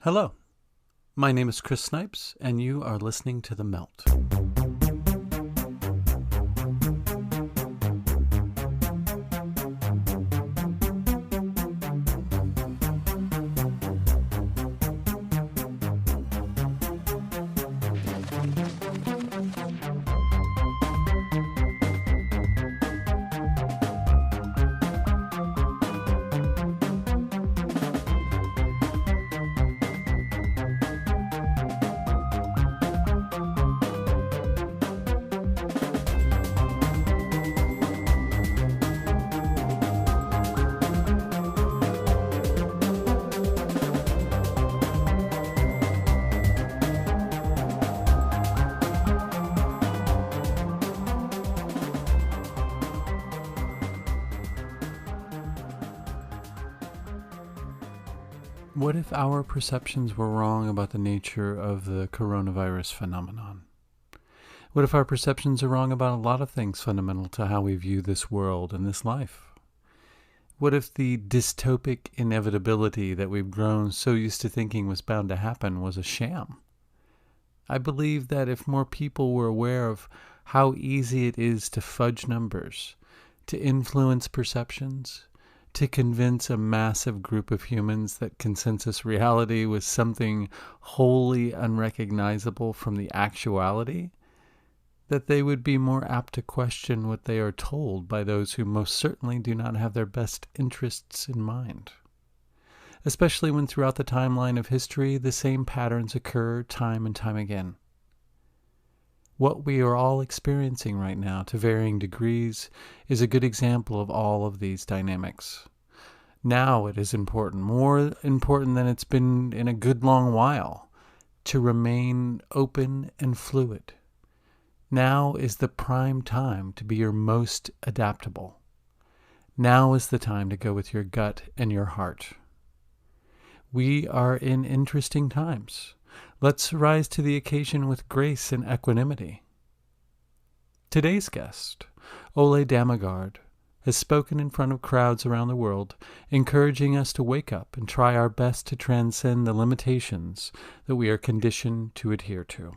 Hello, my name is Chris Snipes, and you are listening to The Melt. What if our perceptions were wrong about the nature of the coronavirus phenomenon? What if our perceptions are wrong about a lot of things fundamental to how we view this world and this life? What if the dystopic inevitability that we've grown so used to thinking was bound to happen was a sham? I believe that if more people were aware of how easy it is to fudge numbers, to influence perceptions, to convince a massive group of humans that consensus reality was something wholly unrecognizable from the actuality, that they would be more apt to question what they are told by those who most certainly do not have their best interests in mind. Especially when throughout the timeline of history the same patterns occur time and time again. What we are all experiencing right now, to varying degrees, is a good example of all of these dynamics. Now it is important, more important than it's been in a good long while, to remain open and fluid. Now is the prime time to be your most adaptable. Now is the time to go with your gut and your heart. We are in interesting times. Let's rise to the occasion with grace and equanimity. Today's guest, Ole Dammegard, has spoken in front of crowds around the world, encouraging us to wake up and try our best to transcend the limitations that we are conditioned to adhere to.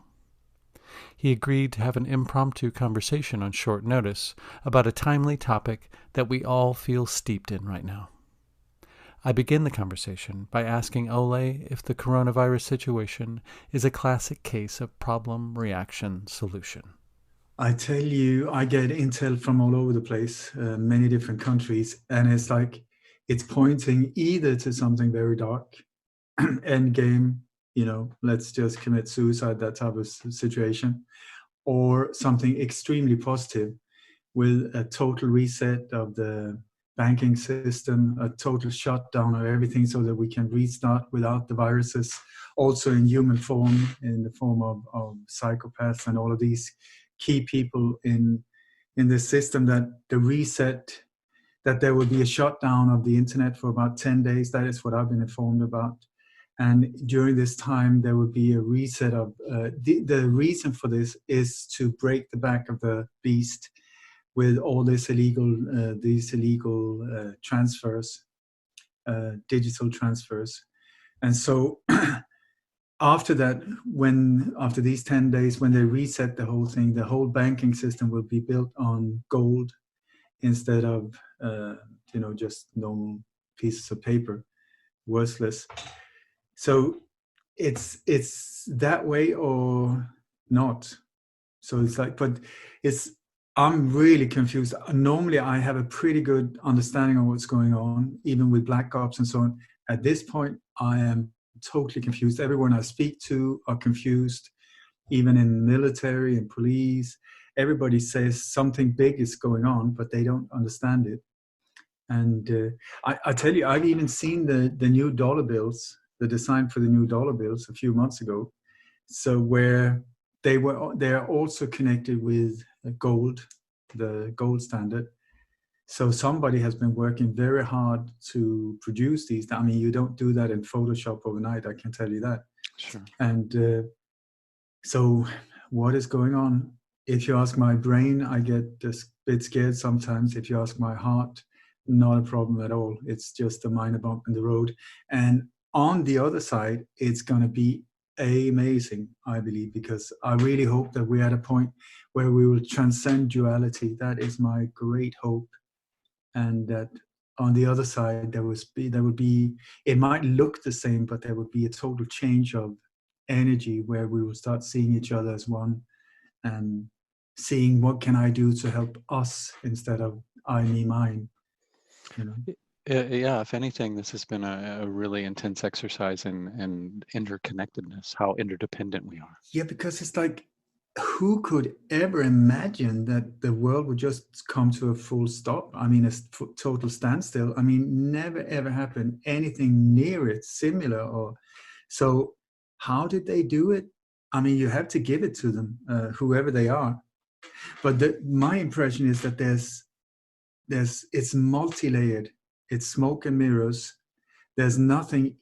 He agreed to have an impromptu conversation on short notice about a timely topic that we all feel steeped in right now. I begin the conversation by asking Ole if the coronavirus situation is a classic case of problem, reaction, solution. I tell you, I get intel from all over the place, many different countries, and it's like it's pointing either to something very dark, end game, let's just commit suicide, that type of situation, or something extremely positive with a total reset of the banking system, a total shutdown of everything so that we can restart without the viruses, also in human form, in the form of psychopaths and all of these key people in the system, that the reset, that there will be a shutdown of the internet for about 10 days. That is what I've been informed about. And during this time, there will be a reset of, the reason for this is to break the back of the beast with all these illegal transfers, digital transfers. And so after that, after these 10 days, when they reset the whole thing, the whole banking system will be built on gold instead of just normal pieces of paper, worthless. So it's that way or not. So it's like, but I'm really confused. Normally I have a pretty good understanding of what's going on, even with black ops and so on. At this point, I am totally confused. Everyone I speak to are confused, even in military and police. Everybody says something big is going on, but they don't understand it. And I tell you, I've even seen the new dollar bills, the design for the new dollar bills a few months ago. So where they are also connected with gold, the gold standard. So somebody has been working very hard to produce these. I mean, you don't do that in Photoshop overnight, I can tell you that. Sure. And so what is going on? If you ask my brain, I get a bit scared sometimes. If you ask my heart, not a problem at all. It's just a minor bump in the road. And on the other side, it's going to be amazing, I believe, because I really hope that we're at a point where we will transcend duality. That is my great hope. And that on the other side, there would be, it might look the same, but there would be a total change of energy where we will start seeing each other as one and seeing what can I do to help us instead of I, me, mine, you know. Yeah, if anything, this has been a really intense exercise in interconnectedness, how interdependent we are. Yeah, because it's like, who could ever imagine that the world would just come to a full stop? I mean, a total standstill. I mean, never ever happened anything near it, similar. Or so, how did they do it? I mean, you have to give it to them, whoever they are. But my impression is that it's multi-layered. It's smoke and mirrors. There's nothing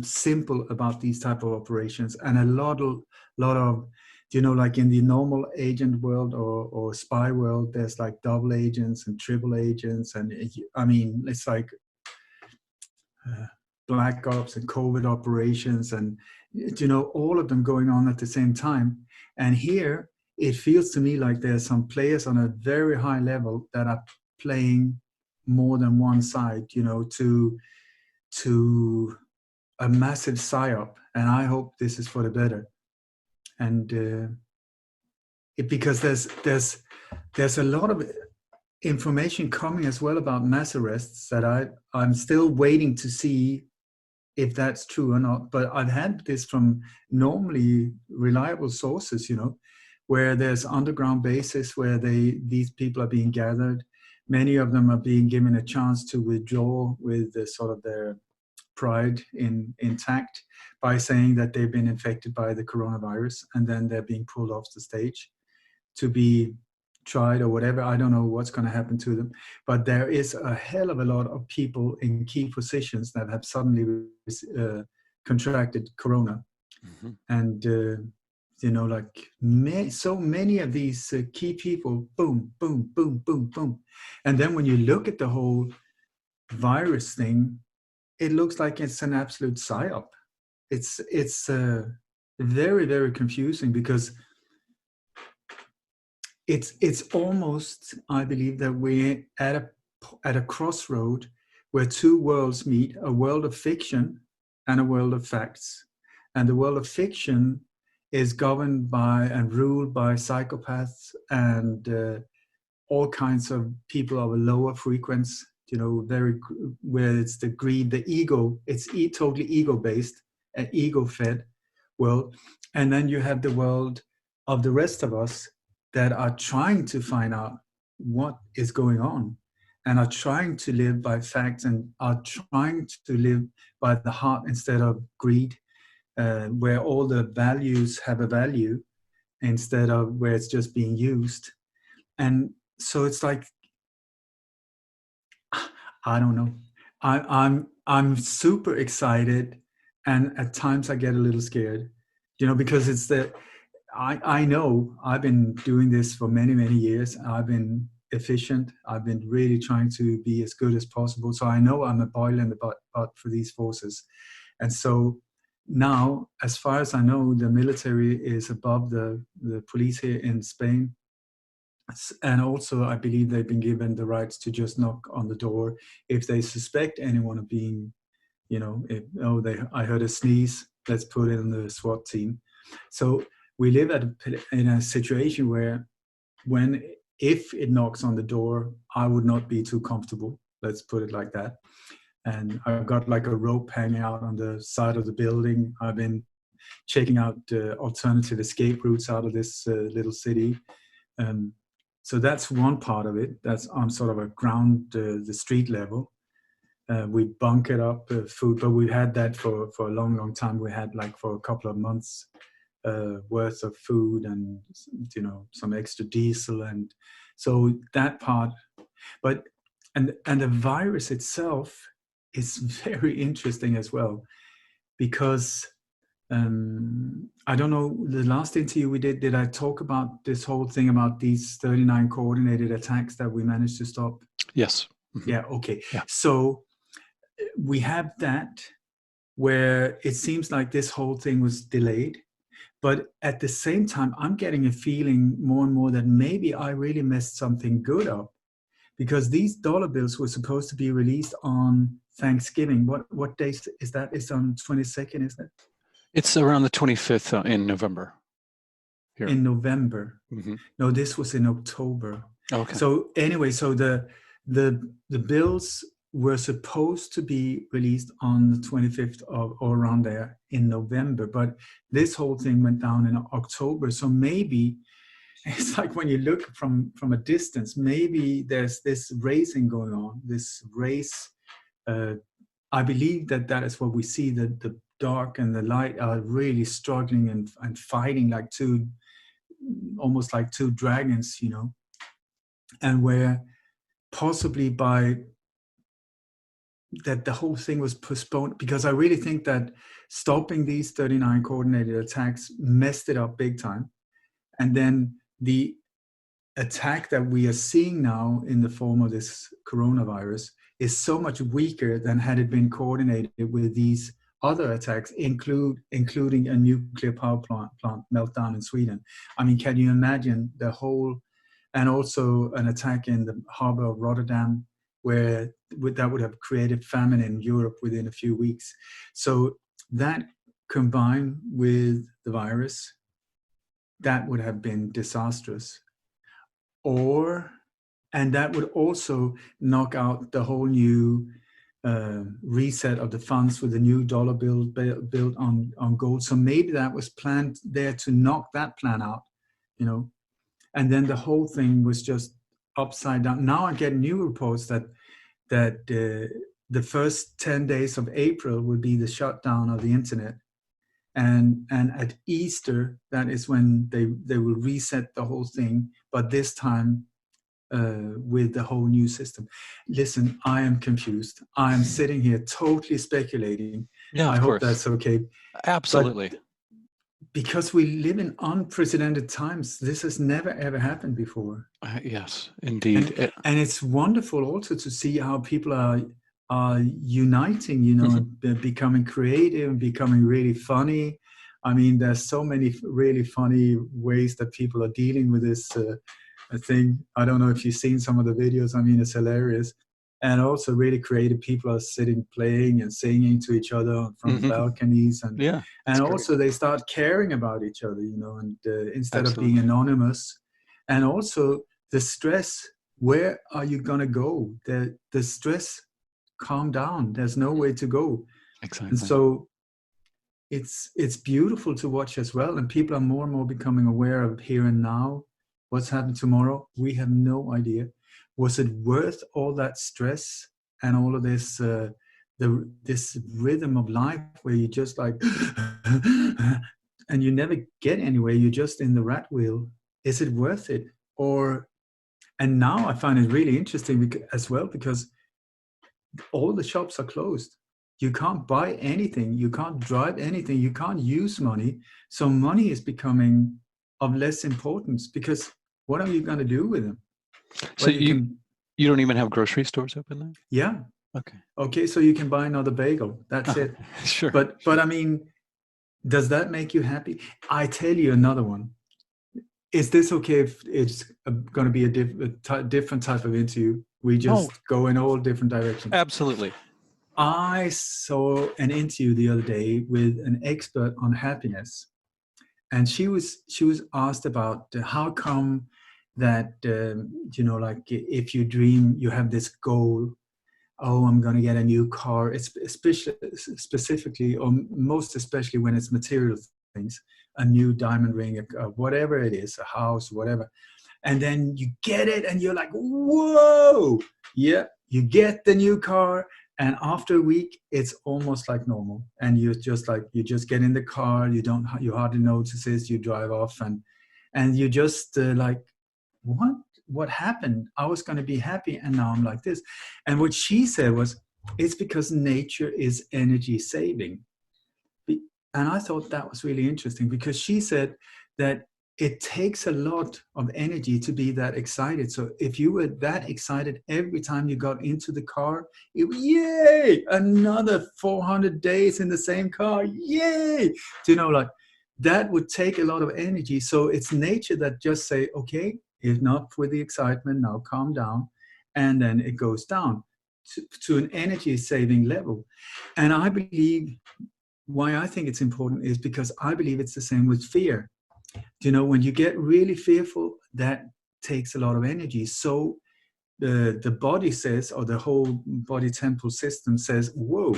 simple about these type of operations, and a lot of, you know, like in the normal agent world or spy world, there's like double agents and triple agents, and I mean, it's like black ops and covert operations, and you know, all of them going on at the same time. And here it feels to me like there's some players on a very high level that are playing more than one side, you know, to a massive psyop, and I hope this is for the better. And because there's a lot of information coming as well about mass arrests that I'm still waiting to see if that's true or not. But I've had this from normally reliable sources, you know, where there's underground bases where these people are being gathered. Many of them are being given a chance to withdraw with sort of their pride intact by saying that they've been infected by the coronavirus, and then they're being pulled off the stage to be tried or whatever. I don't know what's going to happen to them, but there is a hell of a lot of people in key positions that have suddenly contracted corona. Mm-hmm. And you know, like so many of these key people, boom, boom, boom, boom, boom. And then when you look at the whole virus thing, it looks like it's an absolute psyop. It's very, very confusing, because it's almost, I believe, that we're at a crossroad where two worlds meet: a world of fiction and a world of facts. And the world of fiction is governed by and ruled by psychopaths and all kinds of people of a lower frequency, you know, where it's the greed, the ego, it's totally ego-based, an ego-fed world. And then you have the world of the rest of us that are trying to find out what is going on and are trying to live by facts and are trying to live by the heart instead of greed, where all the values have a value instead of where it's just being used. And so it's like, I don't know. I'm super excited, and at times I get a little scared, you know, because it's I know I've been doing this for many, many years. I've been efficient. I've been really trying to be as good as possible. So I know I'm a boil in the butt for these forces. And so now, as far as I know, the military is above the police here in Spain. And also, I believe they've been given the rights to just knock on the door if they suspect anyone of being, you know, I heard a sneeze, let's put it in the SWAT team. So we live in a situation where if it knocks on the door, I would not be too comfortable. Let's put it like that. And I've got like a rope hanging out on the side of the building. I've been checking out alternative escape routes out of this little city. So that's one part of it. That's on sort of a ground, the street level. We bunkered up food, but we've had that for a long, long time. We had like for a couple of months worth of food and, you know, some extra diesel. And so that part, but, and the virus itself is very interesting as well, because I don't know, the last interview we did I talk about this whole thing about these 39 coordinated attacks that we managed to stop? Yes. Mm-hmm. Yeah, okay. Yeah. So we have that, where it seems like this whole thing was delayed. But at the same time, I'm getting a feeling more and more that maybe I really messed something good up, because these dollar bills were supposed to be released on Thanksgiving. What day is that? It's on 22nd, isn't it? It's around the 25th in November. Here. In November. Mm-hmm. No, this was in October. Okay. So anyway, so the bills were supposed to be released on the 25th or around there in November, but this whole thing went down in October. So maybe it's like when you look from a distance, maybe there's this racing going on, this race. I believe that is what we see, that the dark and the light are really struggling and fighting like almost like two dragons, you know, and where possibly by that the whole thing was postponed, because I really think that stopping these 39 coordinated attacks messed it up big time. And then the attack that we are seeing now in the form of this coronavirus is so much weaker than had it been coordinated with these other attacks, including a nuclear power plant meltdown in Sweden. I mean, can you imagine the whole, and also an attack in the harbor of Rotterdam, where that would have created famine in Europe within a few weeks. So that combined with the virus, that would have been disastrous. And that would also knock out the whole new reset of the funds with the new dollar bill built on gold. So maybe that was planned there to knock that plan out, you know. And then the whole thing was just upside down. Now I get new reports that the first 10 days of April would be the shutdown of the internet. And at Easter, that is when they will reset the whole thing, but this time with the whole new system. Listen, I am confused. I am sitting here totally speculating. Yeah, I hope that's okay. Absolutely. But because we live in unprecedented times, this has never ever happened before. Yes, indeed. And it's wonderful also to see how people are uniting, you know, and becoming creative and becoming really funny. I mean, there's so many really funny ways that people are dealing with this thing. I don't know if you've seen some of the videos. I mean, it's hilarious. And also really creative people are sitting, playing and singing to each other from balconies. And also they start caring about each other, you know, and instead of being anonymous. And also the stress, where are you going to go? The stress, calm down. There's no way to go. Exactly. And so it's beautiful to watch as well. And people are more and more becoming aware of here and now. What's happening tomorrow? We have no idea. Was it worth all that stress and all of this this rhythm of life where you just like and you never get anywhere? You're just in the rat wheel. Is it worth it? And now I find it really interesting as well, because all the shops are closed. You can't buy anything. You can't drive anything. You can't use money. So money is becoming of less importance, because what are you going to do with them? So you don't even have grocery stores open there? Yeah. Okay, so you can buy another bagel. That's it. Sure. But I mean, does that make you happy? I tell you another one. Is this okay if it's going to be a different type of interview? We just go in all different directions. Absolutely. I saw an interview the other day with an expert on happiness. And she was asked about how come that, you know, like if you dream, you have this goal, oh, I'm going to get a new car. It's specifically, or most especially when it's material things, a new diamond ring, whatever it is, a house, whatever. And then you get it and you're like, whoa, yeah, you get the new car. And after a week, it's almost like normal. And you just get in the car, you hardly notice it, you drive off and you just like, what happened? I was going to be happy and now I'm like this. And what she said was, it's because nature is energy saving. And I thought that was really interesting, because she said that it takes a lot of energy to be that excited. So if you were that excited every time you got into the car, yay, another 400 days in the same car, yay. Do you know, like that would take a lot of energy. So it's nature that just say, okay, enough with the excitement, now calm down. And then it goes down to an energy saving level. And I believe why I think it's important is because I believe it's the same with fear. You know, when you get really fearful, that takes a lot of energy. So the body says, or the whole body temple system says, whoa,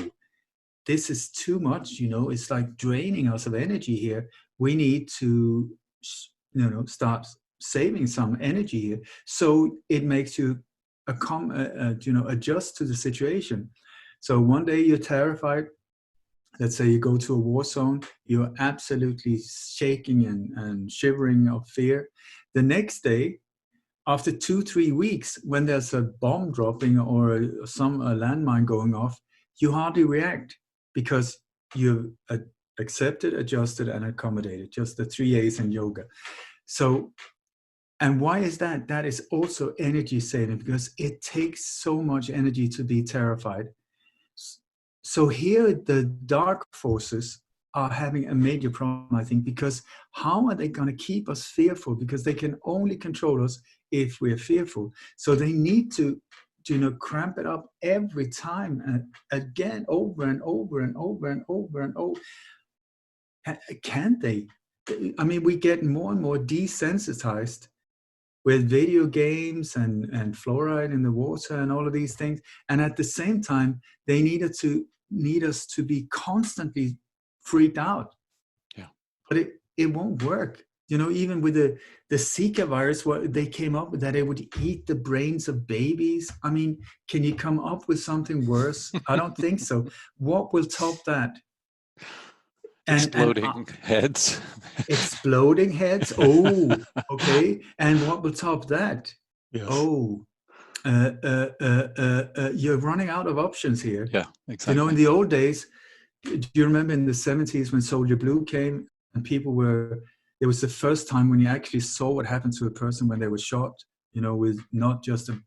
this is too much, you know, it's like draining us of energy here. We need to, start saving some energy here. So it makes you, adjust to the situation. So one day you're terrified. Let's say you go to a war zone, you're absolutely shaking and shivering of fear. The next day, after 2-3 weeks, when there's a bomb dropping or a landmine going off, you hardly react because you've accepted, adjusted, and accommodated. Just the 3 A's in yoga. So, and why is that? That is also energy saving because it takes so much energy to be terrified. So here the dark forces are having a major problem, I think, because how are they going to keep us fearful? Because they can only control us if we're fearful. So they need to cramp it up every time and again, over and over and over and over and over. Can't they? I mean, we get more and more desensitized with video games and fluoride in the water and all of these things. And at the same time, they need us to be constantly freaked out. Yeah. But it won't work. You know, even with the Zika virus, what they came up with, that it would eat the brains of babies. I mean, can you come up with something worse? I don't think so. What will top that? Exploding heads. Exploding heads. Oh, okay. And what will top that? Yes. Oh, you're running out of options here. Yeah, exactly. You know, in the old days, do you remember in the 70s when Soldier Blue came and it was the first time when you actually saw what happened to a person when they were shot, you know, with not just a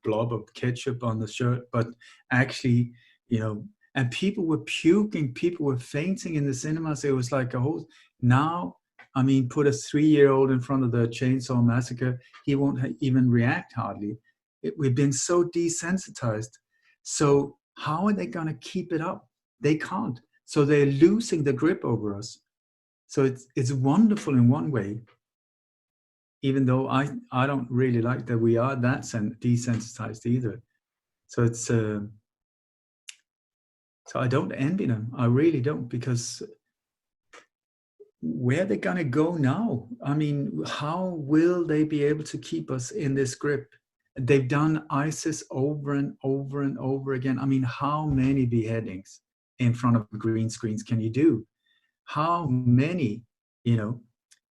blob of ketchup on the shirt, but actually, you know, and people were puking, people were fainting in the cinemas. It was like a whole, now, I mean, put a 3-year-old in front of the Chainsaw Massacre, he won't even react hardly. We've been so desensitized. So how are they going to keep it up? They can't. So they're losing the grip over us. So it's wonderful in one way, even though I don't really like that we are that desensitized either. So it's so I don't envy them. I really don't, because where are they going to go now? I mean, how will they be able to keep us in this grip? They've done ISIS over and over and over again. I mean, how many beheadings in front of green screens can you do? How many, you know?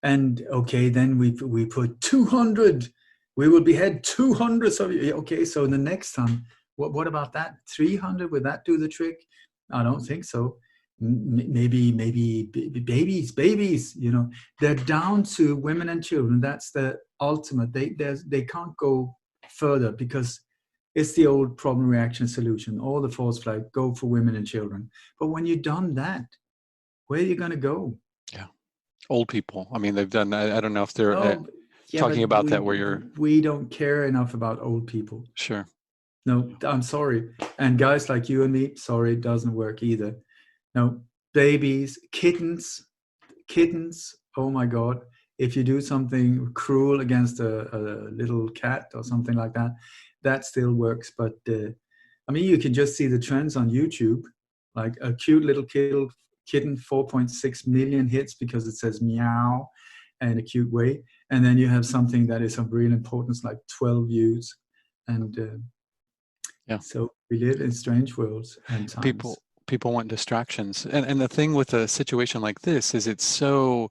And okay, then we put 200. We will behead 200. So okay, so the next time, what about that? 300? Would that do the trick? I don't think so. Maybe babies. You know, they're down to women and children. That's the ultimate. They can't go further because it's the old problem, reaction, solution. All the false flag, go for women and children. But when you've done that, where are you going to go? Yeah. Old people. I mean, they've done, I don't know if they're talking about that where you're... We don't care enough about old people. Sure. No, I'm sorry. And guys like you and me, sorry, it doesn't work either. No, babies, kittens, oh my God. If you do something cruel against a little cat or something like that, that still works. But I mean, you can just see the trends on YouTube, like a cute little kitten, 4.6 million hits because it says meow in a cute way. And then you have something that is of real importance, like 12 views. And so we live in strange worlds and times. People want distractions. And the thing with a situation like this is it's so,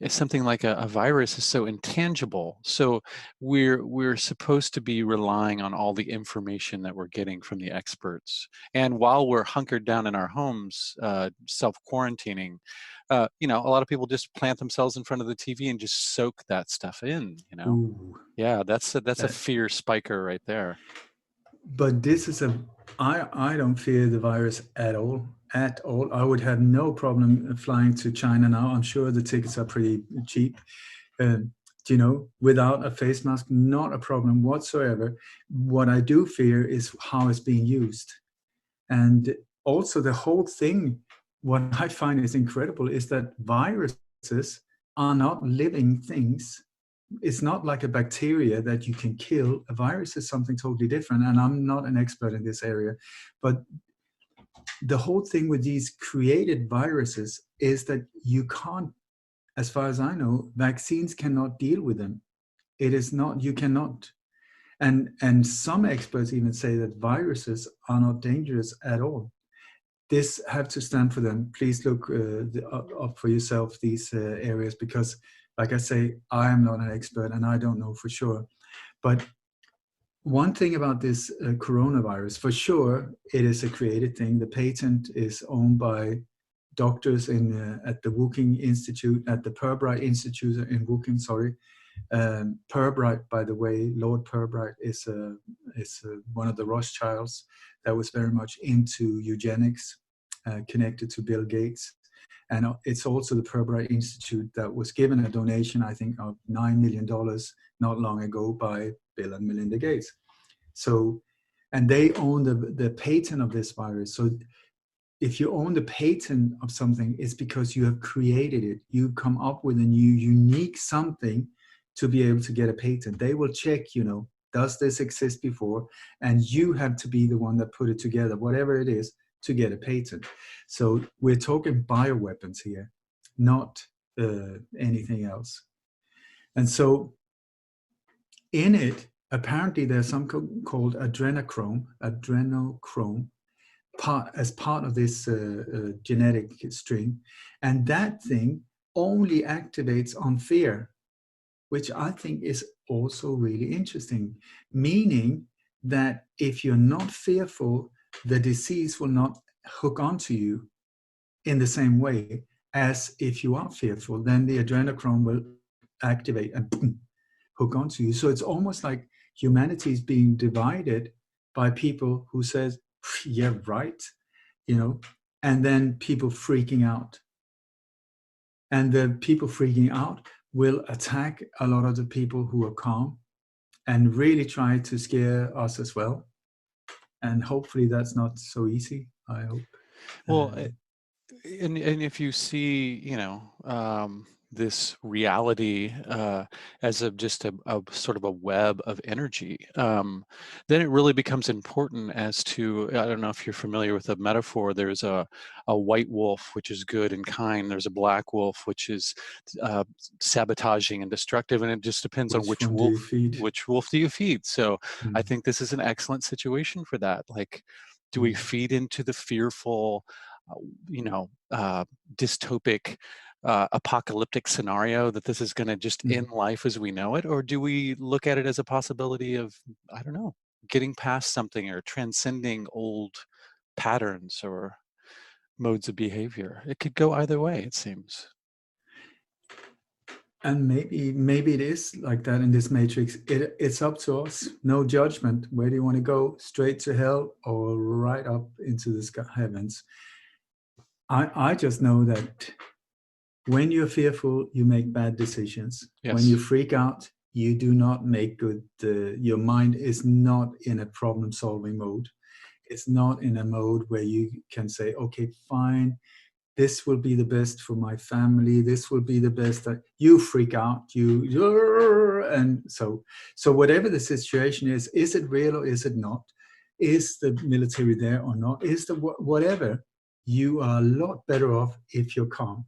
something like a virus is so intangible. So we're supposed to be relying on all the information that we're getting from the experts. And while we're hunkered down in our homes, self-quarantining, you know, a lot of people just plant themselves in front of the TV and just soak that stuff in, you know? Ooh, Yeah, that's a that, fear spiker right there. but this is I don't fear the virus at all. At all. I would have no problem flying to China now. I'm sure the tickets are pretty cheap. Um, you know, without a face mask, not a problem whatsoever. What I do fear is how it's being used. And also the whole thing, what I find is incredible is that viruses are not living things. It's not like a bacteria that you can kill. A virus is something totally different. And I'm not an expert in this area, but the whole thing with these created viruses is that you can't, as far as I know, vaccines cannot deal with them. It is not, you cannot. And some experts even say that viruses are not dangerous at all. This have to stand for them. Please look up for yourself these areas, because like I say, I am not an expert and I don't know for sure. But one thing about this coronavirus, for sure, it is a created thing. The patent is owned by doctors at the Woking Institute, at the Purbright Institute in Woking, sorry. Purbright, by the way, Lord Purbright is one of the Rothschilds that was very much into eugenics, connected to Bill Gates. And it's also the Purbright Institute that was given a donation, I think, of $9 million not long ago by Bill and Melinda Gates. So, and they own the patent of this virus. So if you own the patent of something, it's because you have created it. You come up with a new unique something to be able to get a patent. They will check, you know, does this exist before? And you have to be the one that put it together, whatever it is, to get a patent. So we're talking bioweapons here, not anything else. And so in it, apparently there's something called adrenochrome, as part of this genetic string. And that thing only activates on fear, which I think is also really interesting, meaning that if you're not fearful, the disease will not hook onto you in the same way as if you are fearful. Then the adrenochrome will activate and boom, hook onto you. So it's almost like humanity is being divided by people who says, yeah, right, you know, and then people freaking out. And the people freaking out will attack a lot of the people who are calm and really try to scare us as well. And hopefully that's not so easy, I hope. Well, and if you see, you know, this reality as just a sort of a web of energy, then it really becomes important as to, I don't know if you're familiar with the metaphor, there's a white wolf, which is good and kind. There's a black wolf, which is sabotaging and destructive. And it just depends on which wolf do you feed. So I think this is an excellent situation for that. Like, do we feed into the fearful, you know, dystopic, apocalyptic scenario that this is going to just end life as we know it? Or do we look at it as a possibility of, I don't know, getting past something or transcending old patterns or modes of behavior? It could go either way, it seems. And maybe it is like that in this matrix. It's up to us. No judgment. Where do you want to go? Straight to hell or right up into the sky, heavens? I just know that when you're fearful, you make bad decisions. Yes. When you freak out, you do not make good. Your mind is not in a problem-solving mode. It's not in a mode where you can say, okay, fine, this will be the best for my family. This will be the best. You freak out. And so whatever the situation is it real or is it not? Is the military there or not? Is the whatever? You are a lot better off if you're calm.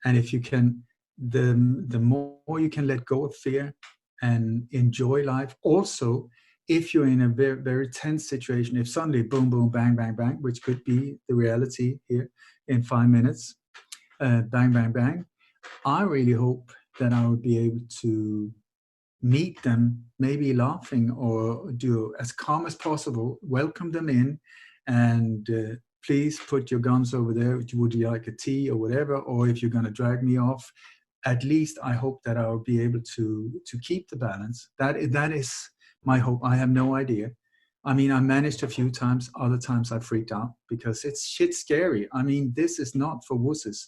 And if you can, the more you can let go of fear and enjoy life. Also, if you're in a very, very tense situation, if suddenly boom, boom, bang, bang, bang, which could be the reality here in 5 minutes, bang, bang, bang, I really hope that I would be able to meet them, maybe laughing, or do as calm as possible, welcome them in, and please put your guns over there. Would you like a tea or whatever? Or if you're going to drag me off, at least I hope that I will be able to keep the balance. That is my hope. I have no idea. I mean, I managed a few times. Other times I freaked out because it's shit scary. I mean, this is not for wusses.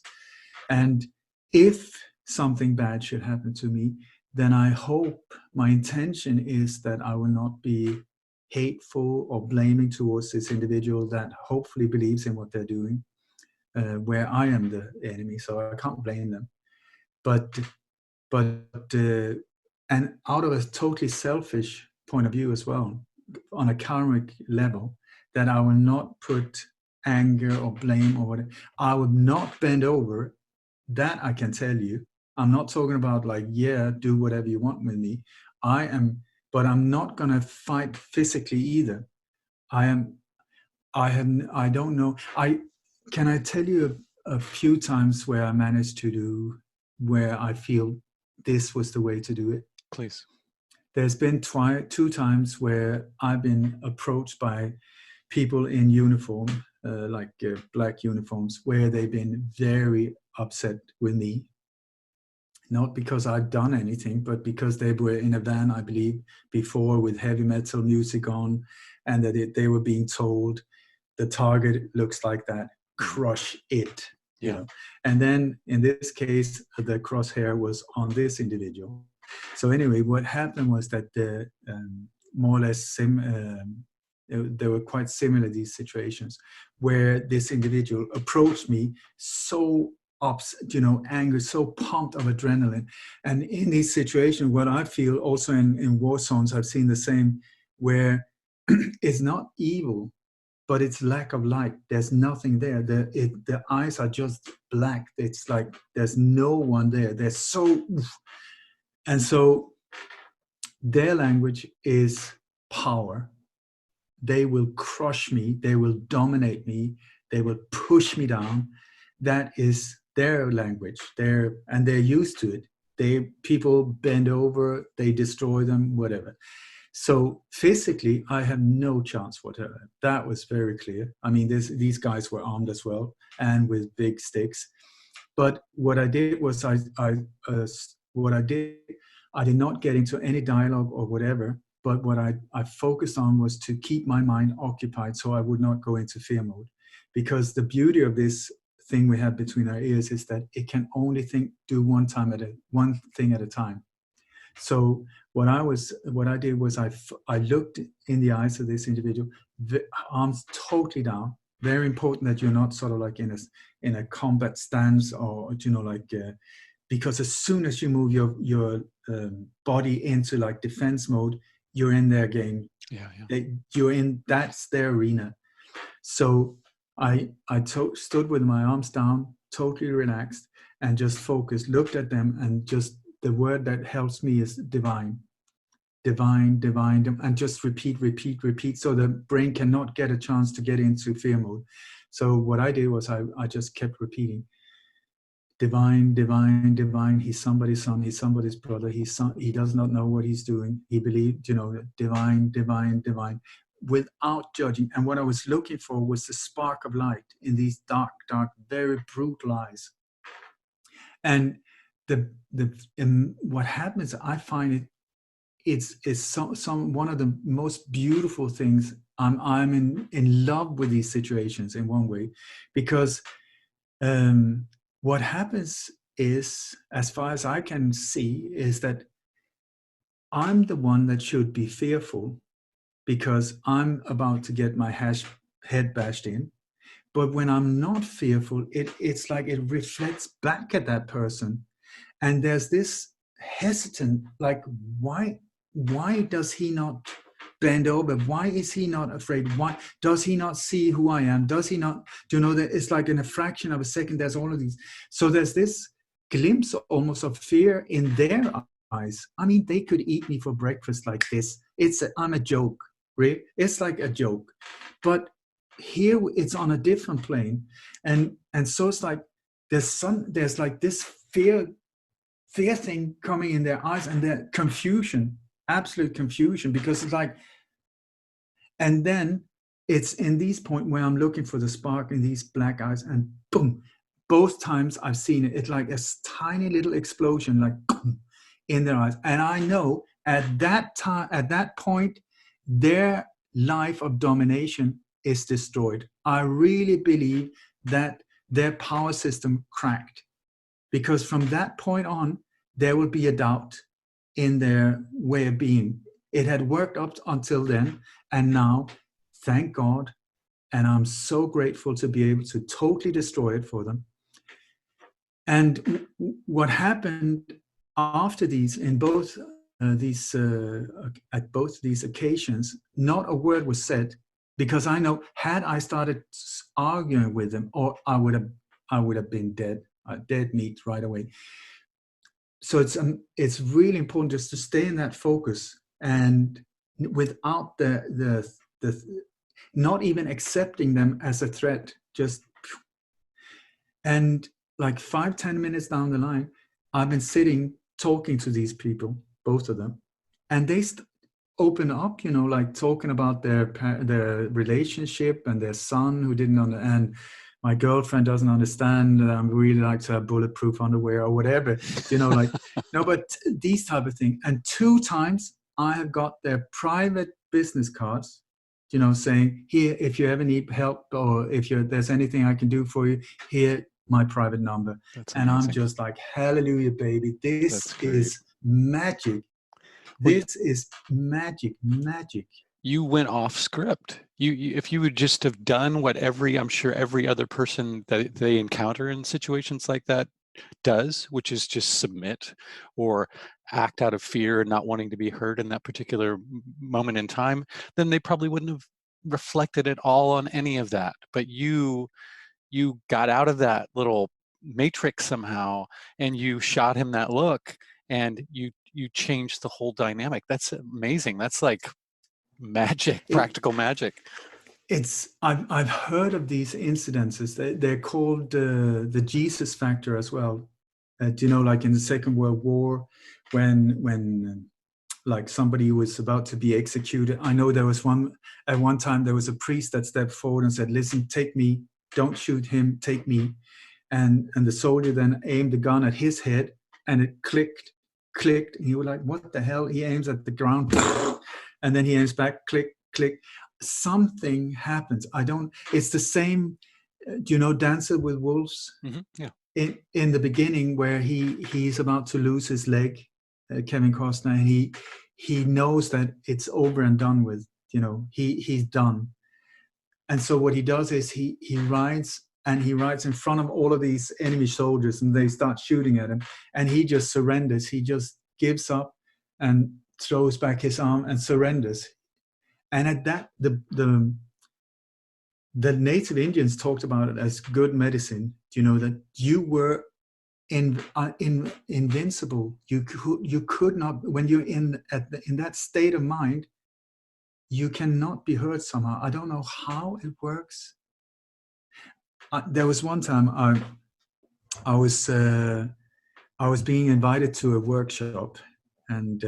And if something bad should happen to me, then I hope, my intention is that I will not be hateful or blaming towards this individual that hopefully believes in what they're doing, where I am the enemy, so I can't blame them. But and out of a totally selfish point of view as well, on a karmic level, that I will not put anger or blame or whatever. I would not bend over. That I can tell you. I'm not talking about like, yeah, do whatever you want with me. But I'm not gonna fight physically either. I don't know. Can I tell you a few times where I managed to do, where I feel this was the way to do it? Please. There's been two times where I've been approached by people in uniform, black uniforms, where they've been very upset with me. Not because I've done anything, but because they were in a van, I believe, before with heavy metal music on, and that they were being told, the target looks like that, crush it. Yeah. You know? And then in this case, the crosshair was on this individual. So anyway, what happened was that the more or less they were quite similar, these situations, where this individual approached me so angry, so pumped of adrenaline. And in these situations, what I feel also in war zones, I've seen the same, where it's not evil, but it's lack of light. There's nothing there. The eyes are just black. It's like there's no one there. They're so, and so their language is power. They will crush me. They will dominate me. They will push me down. That is their language. They're used to it. People bend over, they destroy them, whatever. So physically, I have no chance whatever. That was very clear. I mean, these guys were armed as well and with big sticks. But what I did was I did not get into any dialogue or whatever. But what I focused on was to keep my mind occupied so I would not go into fear mode. Because the beauty of this thing we have between our ears is that it can only do one thing at a time. So what I did was I looked in the eyes of this individual, the arms totally down. Very important that you're not sort of like in a combat stance, or because as soon as you move your body into like defense mode, you're in their game. Yeah. That's their arena. So I stood with my arms down, totally relaxed, and just focused, looked at them, and just the word that helps me is divine, and just repeat, so the brain cannot get a chance to get into fear mode. So what I did was I just kept repeating, divine, he's somebody's son, he's somebody's brother, he does not know what he's doing, he believed, divine, without judging. And what I was looking for was the spark of light in these dark, very brutal eyes. And what happens, I find it's one of the most beautiful things. I'm in love with these situations in one way, because what happens is, as far as I can see, is that I'm the one that should be fearful because I'm about to get my head bashed in. But when I'm not fearful, it's like it reflects back at that person. And there's this hesitant, like, why does he not bend over? Why is he not afraid? Why does he not see who I am? Does he not, that it's like in a fraction of a second, there's all of these. So there's this glimpse almost of fear in their eyes. I mean, they could eat me for breakfast like this. I'm a joke, really. It's like a joke. But here it's on a different plane. And so it's like, there's like this fear thing coming in their eyes, and their confusion, absolute confusion, because it's like, and then it's in these point where I'm looking for the spark in these black eyes, and boom, both times I've seen it, it's like a tiny little explosion, like boom, in their eyes. And I know at that time, at that point, their life of domination is destroyed. I really believe that their power system cracked, because from that point on, there will be a doubt in their way of being. It had worked up until then, and now, thank God, and I'm so grateful to be able to totally destroy it for them. And what happened after these, in both at both these occasions, not a word was said, because I know, had I started arguing with them, or I would have been dead meat right away. So it's really important just to stay in that focus, and without the not even accepting them as a threat, just. And like 5-10 minutes down the line, I've been sitting talking to these people, both of them, and they open up, like talking about their relationship and their son who didn't understand. My girlfriend doesn't understand that I really like to have bulletproof underwear or whatever, like, no, but these type of things. And 2 times I have got their private business cards, saying, here, if you ever need help, or if there's anything I can do for you, here, my private number. And I'm just like, hallelujah, baby. This is magic. This is magic. You went off script. You if you would just have done what I'm sure every other person that they encounter in situations like that does, which is just submit or act out of fear and not wanting to be heard in that particular moment in time, then they probably wouldn't have reflected at all on any of that. But you got out of that little matrix somehow, and you shot him that look, and you changed the whole dynamic. That's amazing. That's like magic, practical magic. I've heard of these incidences. They're called the Jesus factor as well. Like in the Second World War, when like somebody was about to be executed. I know there was at one time there was a priest that stepped forward and said, listen, take me, don't shoot him, take me. And the soldier then aimed the gun at his head, and it clicked. And he was like, what the hell? He aims at the ground, and then he aims back, click. Something happens. It's the same, Dancer with Wolves? Mm-hmm. Yeah. In the beginning, where he's about to lose his leg, Kevin Costner, and he knows that it's over and done with, he's done. And so what he does is he rides in front of all of these enemy soldiers, and they start shooting at him, and he just surrenders. He just gives up and throws back his arm and surrenders. And at that, the Native Indians talked about it as good medicine. That you were invincible. You could not, when you're in that state of mind, you cannot be hurt somehow. I don't know how it works. There was one time I was being invited to a workshop, and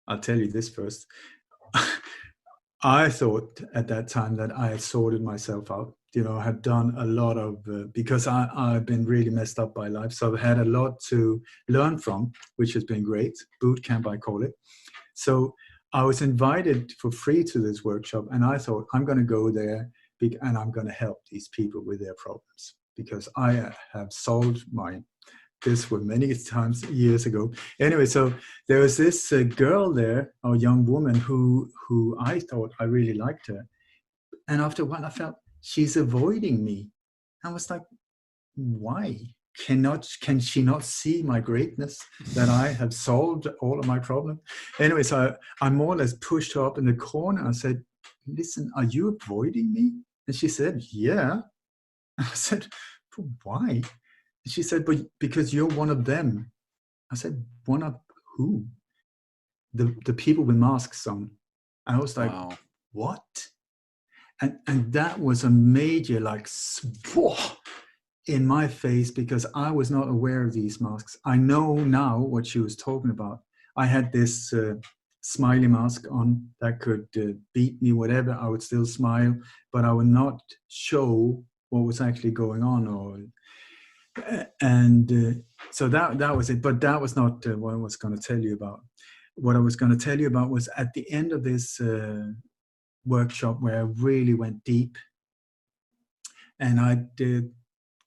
I'll tell you this first. I thought at that time that I had sorted myself out. I had done a lot of, because I've been really messed up by life. So I've had a lot to learn from, which has been great. Boot camp, I call it. So I was invited for free to this workshop, and I thought, I'm going to go there and I'm going to help these people with their problems, because I have solved mine. This were many times years ago. Anyway, so there was this girl there, a young woman who I thought I really liked her. And after a while, I felt she's avoiding me. I was like, why? Can she not see my greatness, that I have solved all of my problems? Anyway, so I more or less pushed her up in the corner. I said, listen, are you avoiding me? And she said, yeah. I said, why? She said, but because you're one of them. I said, one of who? The people with masks on. I was like, wow. What? And that was a major, like, whoa, in my face because I was not aware of these masks. I know now what she was talking about. I had this smiley mask on that could beat me, whatever. I would still smile, but I would not show what was actually going on. So that was it. But that was not what I was going to tell you about. What I was going to tell you about was at the end of this workshop where I really went deep, and I did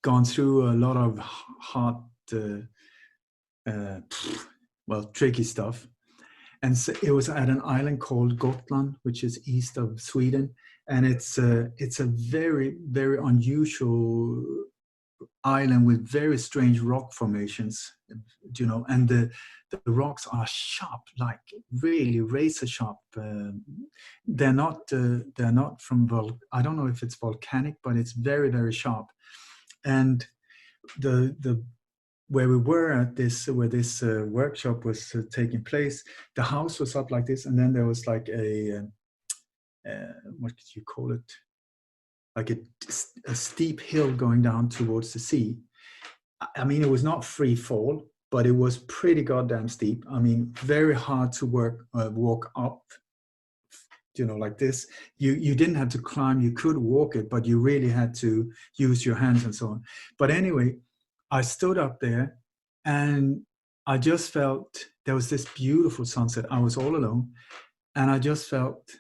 gone through a lot of hard, tricky stuff. And so it was at an island called Gotland, which is east of Sweden, and it's a very, very unusual island with very strange rock formations, and the rocks are sharp, like really razor sharp. They're not from I don't know if it's volcanic, but it's very, very sharp. And the where we were at this, where this workshop was taking place, the house was up like this, and then there was like a what could you call it? Like a steep hill going down towards the sea. I mean, it was not free fall, but it was pretty goddamn steep. I mean, very hard to walk up, like this. You didn't have to climb, you could walk it, but you really had to use your hands and so on. But anyway, I stood up there and I just felt there was this beautiful sunset. I was all alone, and I just felt,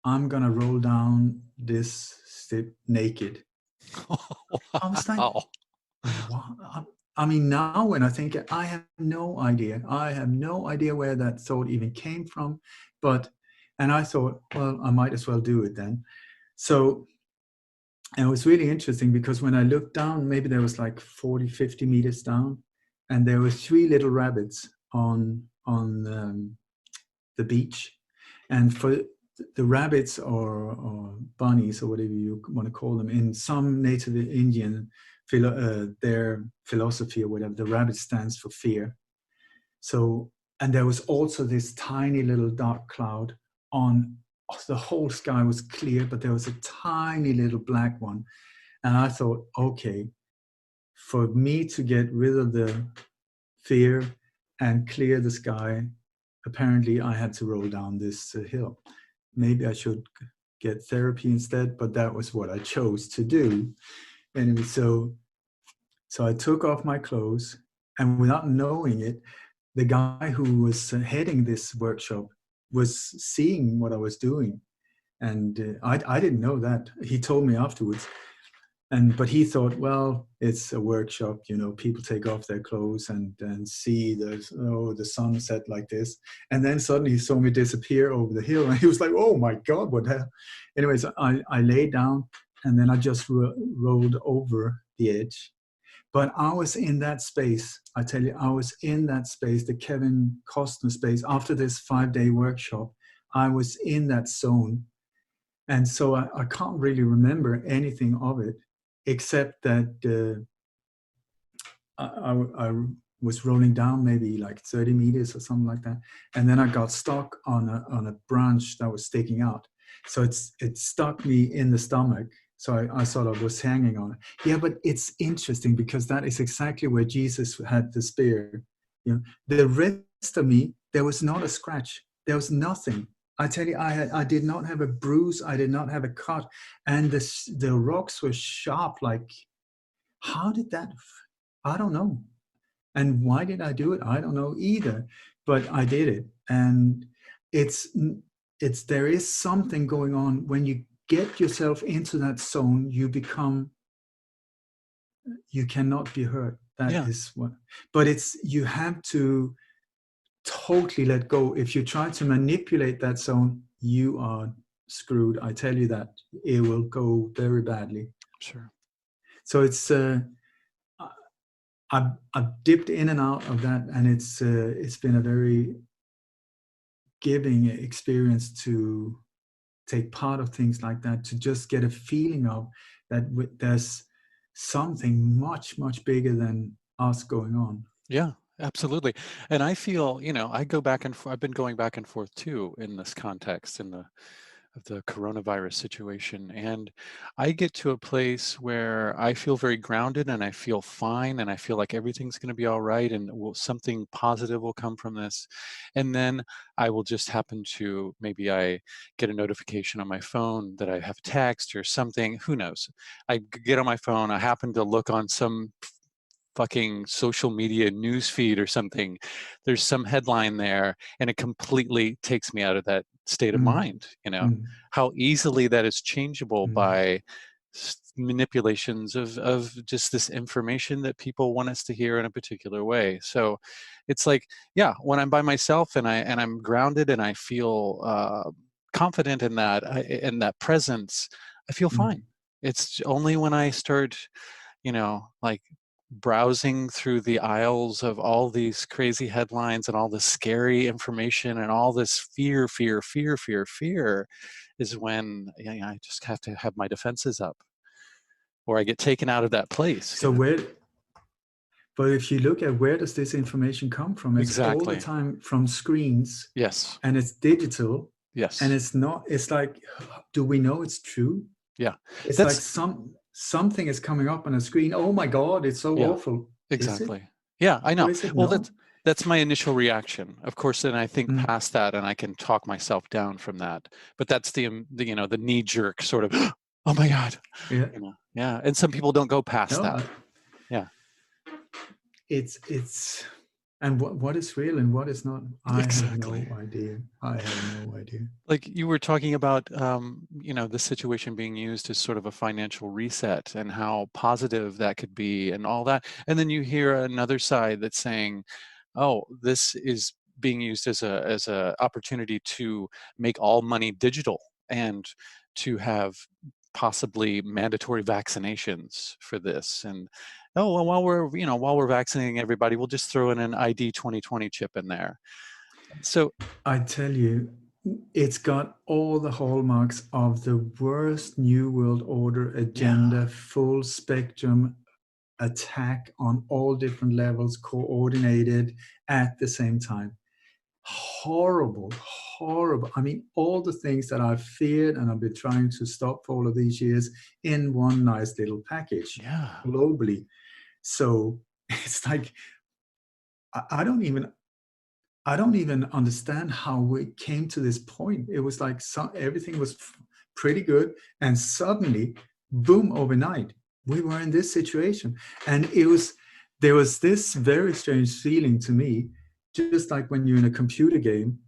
I'm going to roll down this step naked. I was like, what? I mean, now when I think it, I have no idea. I have no idea where that thought even came from. And I thought, well, I might as well do it then. So, and it was really interesting because when I looked down, maybe there was like 40, 50 meters down, and there were 3 little rabbits on the beach. And for the rabbits or bunnies or whatever you want to call them, in some Native Indian their philosophy or whatever, the rabbit stands for fear. So, and there was also this tiny little dark cloud on the whole sky was clear, but there was a tiny little black one. And I thought, okay, for me to get rid of the fear and clear the sky, apparently I had to roll down this hill. Maybe I should get therapy instead, but that was what I chose to do. Anyway, so I took off my clothes, and without knowing it, the guy who was heading this workshop was seeing what I was doing. And I didn't know that. He told me afterwards. But he thought, well, it's a workshop, people take off their clothes and see the sunset like this. And then suddenly he saw me disappear over the hill, and he was like, oh my God, what the hell? Anyways, I lay down, and then I just rolled over the edge. But I was in that space. I tell you, I was in that space, the Kevin Costner space. After this 5-day workshop, I was in that zone. And so I can't really remember anything of it, except that I was rolling down maybe like 30 meters or something like that. And then I got stuck on a branch that was sticking out. So it stuck me in the stomach. So I sort of was hanging on it. Yeah, but it's interesting because that is exactly where Jesus had the spear. The rest of me, there was not a scratch. There was nothing. I tell you, I did not have a bruise. I did not have a cut. And the rocks were sharp. Like, how did that? I don't know. And why did I do it? I don't know either. But I did it. And there is something going on when you get yourself into that zone. You cannot be hurt. That is what. But you have to totally let go. If you try to manipulate that zone, you are screwed. I tell you that. It will go very badly. Sure. So it's I've dipped in and out of that, and it's been a very giving experience to take part of things like that, to just get a feeling of that there's something much, much bigger than us going on. Yeah, absolutely. And I feel, I've been going back and forth too in this context, in the coronavirus situation. And I get to a place where I feel very grounded and I feel fine and I feel like everything's going to be all right and something positive will come from this. And then I will just happen to, maybe I get a notification on my phone that I have text or something, who knows. I get on my phone, I happen to look on some fucking social media news feed or something, there's some headline there and it completely takes me out of that state of Mm, mind. mm, How easily that is changeable mm. by manipulations of just this information that people want us to hear in a particular way. So it's like, yeah, when I'm by myself and I'm grounded and I feel confident in that presence, I feel Mm. fine. It's only when I start, like browsing through the aisles of all these crazy headlines and all this scary information and all this fear is when I just have to have my defenses up, or I get taken out of that place. So where, but if you look at where does this information come from, it's all the Exactly. time from screens, Yes. and it's digital, and Yes. it's not. It's like, do we know it's true? Yeah. It's like That's something is coming up on a screen. Oh my God, it's so yeah. awful. Is it? Exactly. Yeah, I Or know. is it Well, not? that's my initial reaction. Of course, then I think Mm. past that and I can talk myself down from that. But that's the knee jerk sort of, oh my God. Yeah. Yeah. And some people don't go past No, that. Yeah. it's and what is real and what is not. I have Exactly. no idea. I have no idea. Like you were talking about, the situation being used as sort of a financial reset and how positive that could be and all that. And then you hear another side that's saying, oh, this is being used as a opportunity to make all money digital and to have possibly mandatory vaccinations for this. And oh, well, while we're vaccinating everybody, we'll just throw in an ID 2020 chip in there. So I tell you, it's got all the hallmarks of the worst New World Order yeah, agenda, full spectrum attack on all different levels, coordinated at the same time. Horrible, horrible. I mean, all the things that I've feared and I've been trying to stop for all of these years in one nice little package yeah, globally. So it's like, I don't even understand how we came to this point. It was like everything was pretty good, and suddenly, boom, overnight, we were in this situation, and there was this very strange feeling to me, just like when you're in a computer game,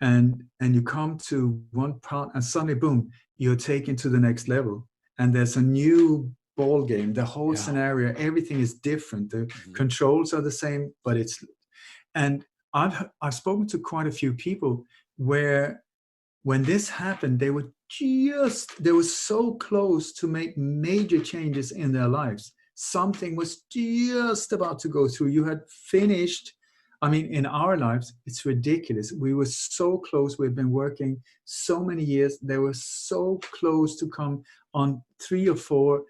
and you come to one part, and suddenly, boom, you're taken to the next level, and there's a new ball game. The whole yeah. scenario, everything is different. The Mhm. controls are the same, but it's and I've spoken to quite a few people where when this happened, they were so close to make major changes in their lives. Something was just about to go through. You had finished. I mean, in our lives, it's ridiculous. We were so close. We've been working so many years. They were so close to come on 3 or 4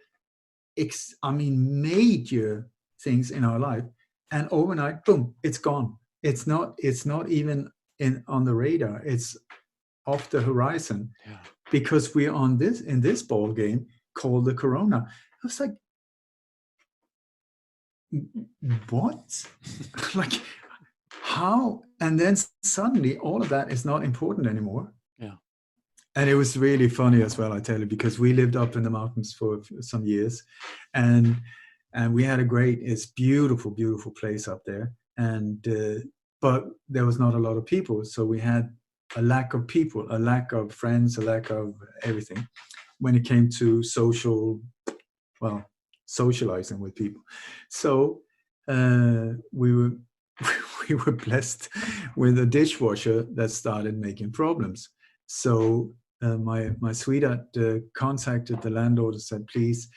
major things in our life, and overnight, boom, it's gone. It's not even on the radar. It's off the horizon Yeah. because we're in this ball game called the corona. I was like, what? Like, how? And then suddenly all of that is not important anymore. Yeah. And it was really funny as well, I tell you, because we lived up in the mountains for some years, and we had it's beautiful, beautiful place up there. And but there was not a lot of people, so we had a lack of people, a lack of friends, a lack of everything when it came to socializing with people. So we were we were blessed with a dishwasher that started making problems. So my sweetheart contacted the landlord and said, please,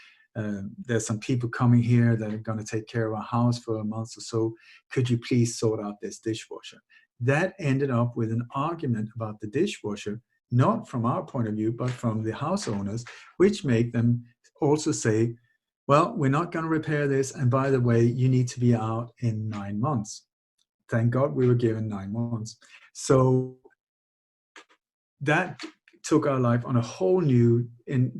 there's some people coming here that are going to take care of our house for a month or so. Could you please sort out this dishwasher? That ended up with an argument about the dishwasher, not from our point of view, but from the house owners, which make them also say, well, we're not going to repair this. And by the way, you need to be out in 9 months. Thank God we were given 9 months. So that took our life on a whole new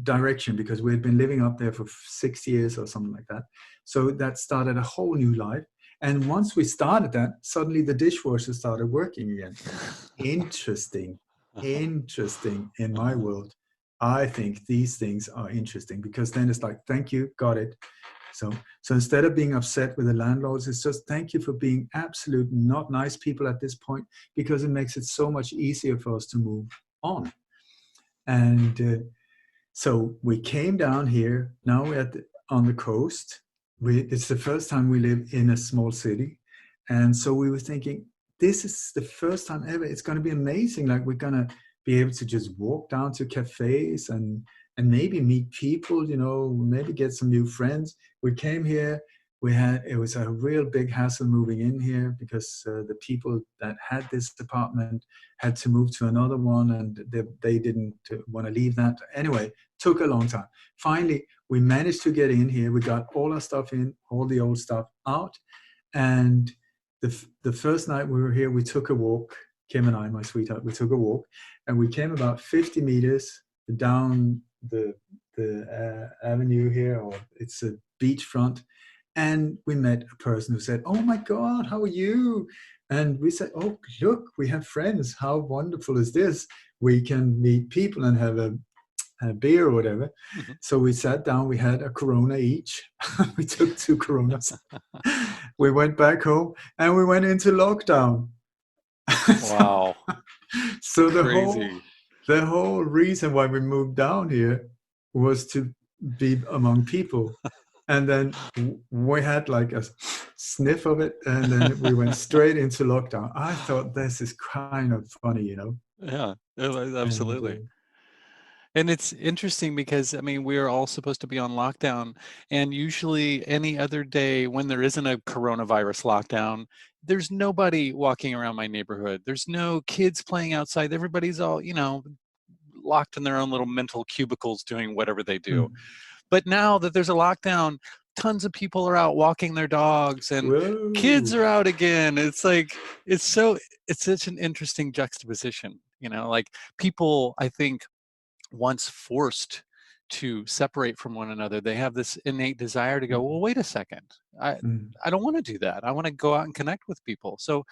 direction, because we had been living up there for 6 years or something like that. So that started a whole new life. And once we started that, suddenly the dishwasher started working again. Interesting. Interesting in my world. I think these things are interesting, because then it's like, thank you, got it. So instead of being upset with the landlords, it's just thank you for being absolute not nice people at this point, because it makes it so much easier for us to move on. And so we came down here. Now we're on the coast. It's the first time we live in a small city. And so we were thinking, this is the first time ever. It's going to be amazing. Like, we're going to be able to just walk down to cafes and maybe meet people, maybe get some new friends. We came here. It was a real big hassle moving in here, because the people that had this apartment had to move to another one, and they didn't want to leave that. Anyway, took a long time. Finally, we managed to get in here. We got all our stuff in, all the old stuff out. And the first night we were here, we took a walk. Kim and I, my sweetheart, we took a walk, and we came about 50 meters down the avenue here, or it's a beachfront. And we met a person who said, "Oh my God, how are you?" And we said, "Oh, look, we have friends. How wonderful is this? We can meet people and have a beer or whatever." Mhm. So we sat down. We had a Corona each. We took 2 Coronas. We went back home, and we went into lockdown. Wow. So Crazy. the whole reason why we moved down here was to be among people. And then we had like a sniff of it, and then we went straight into lockdown. I thought this is kind of funny, Yeah, absolutely. And And it's interesting because, I mean, we're all supposed to be on lockdown, and usually any other day when there isn't a coronavirus lockdown, there's nobody walking around my neighborhood. There's no kids playing outside. Everybody's all, locked in their own little mental cubicles doing whatever they do. But now that there's a lockdown, tons of people are out walking their dogs, and kids whoa. are out again. It's like, it's such an interesting juxtaposition, like people, I think, once forced to separate from one another, they have this innate desire to go, well, wait a second, I don't want to do that. I want to go out and connect with people. So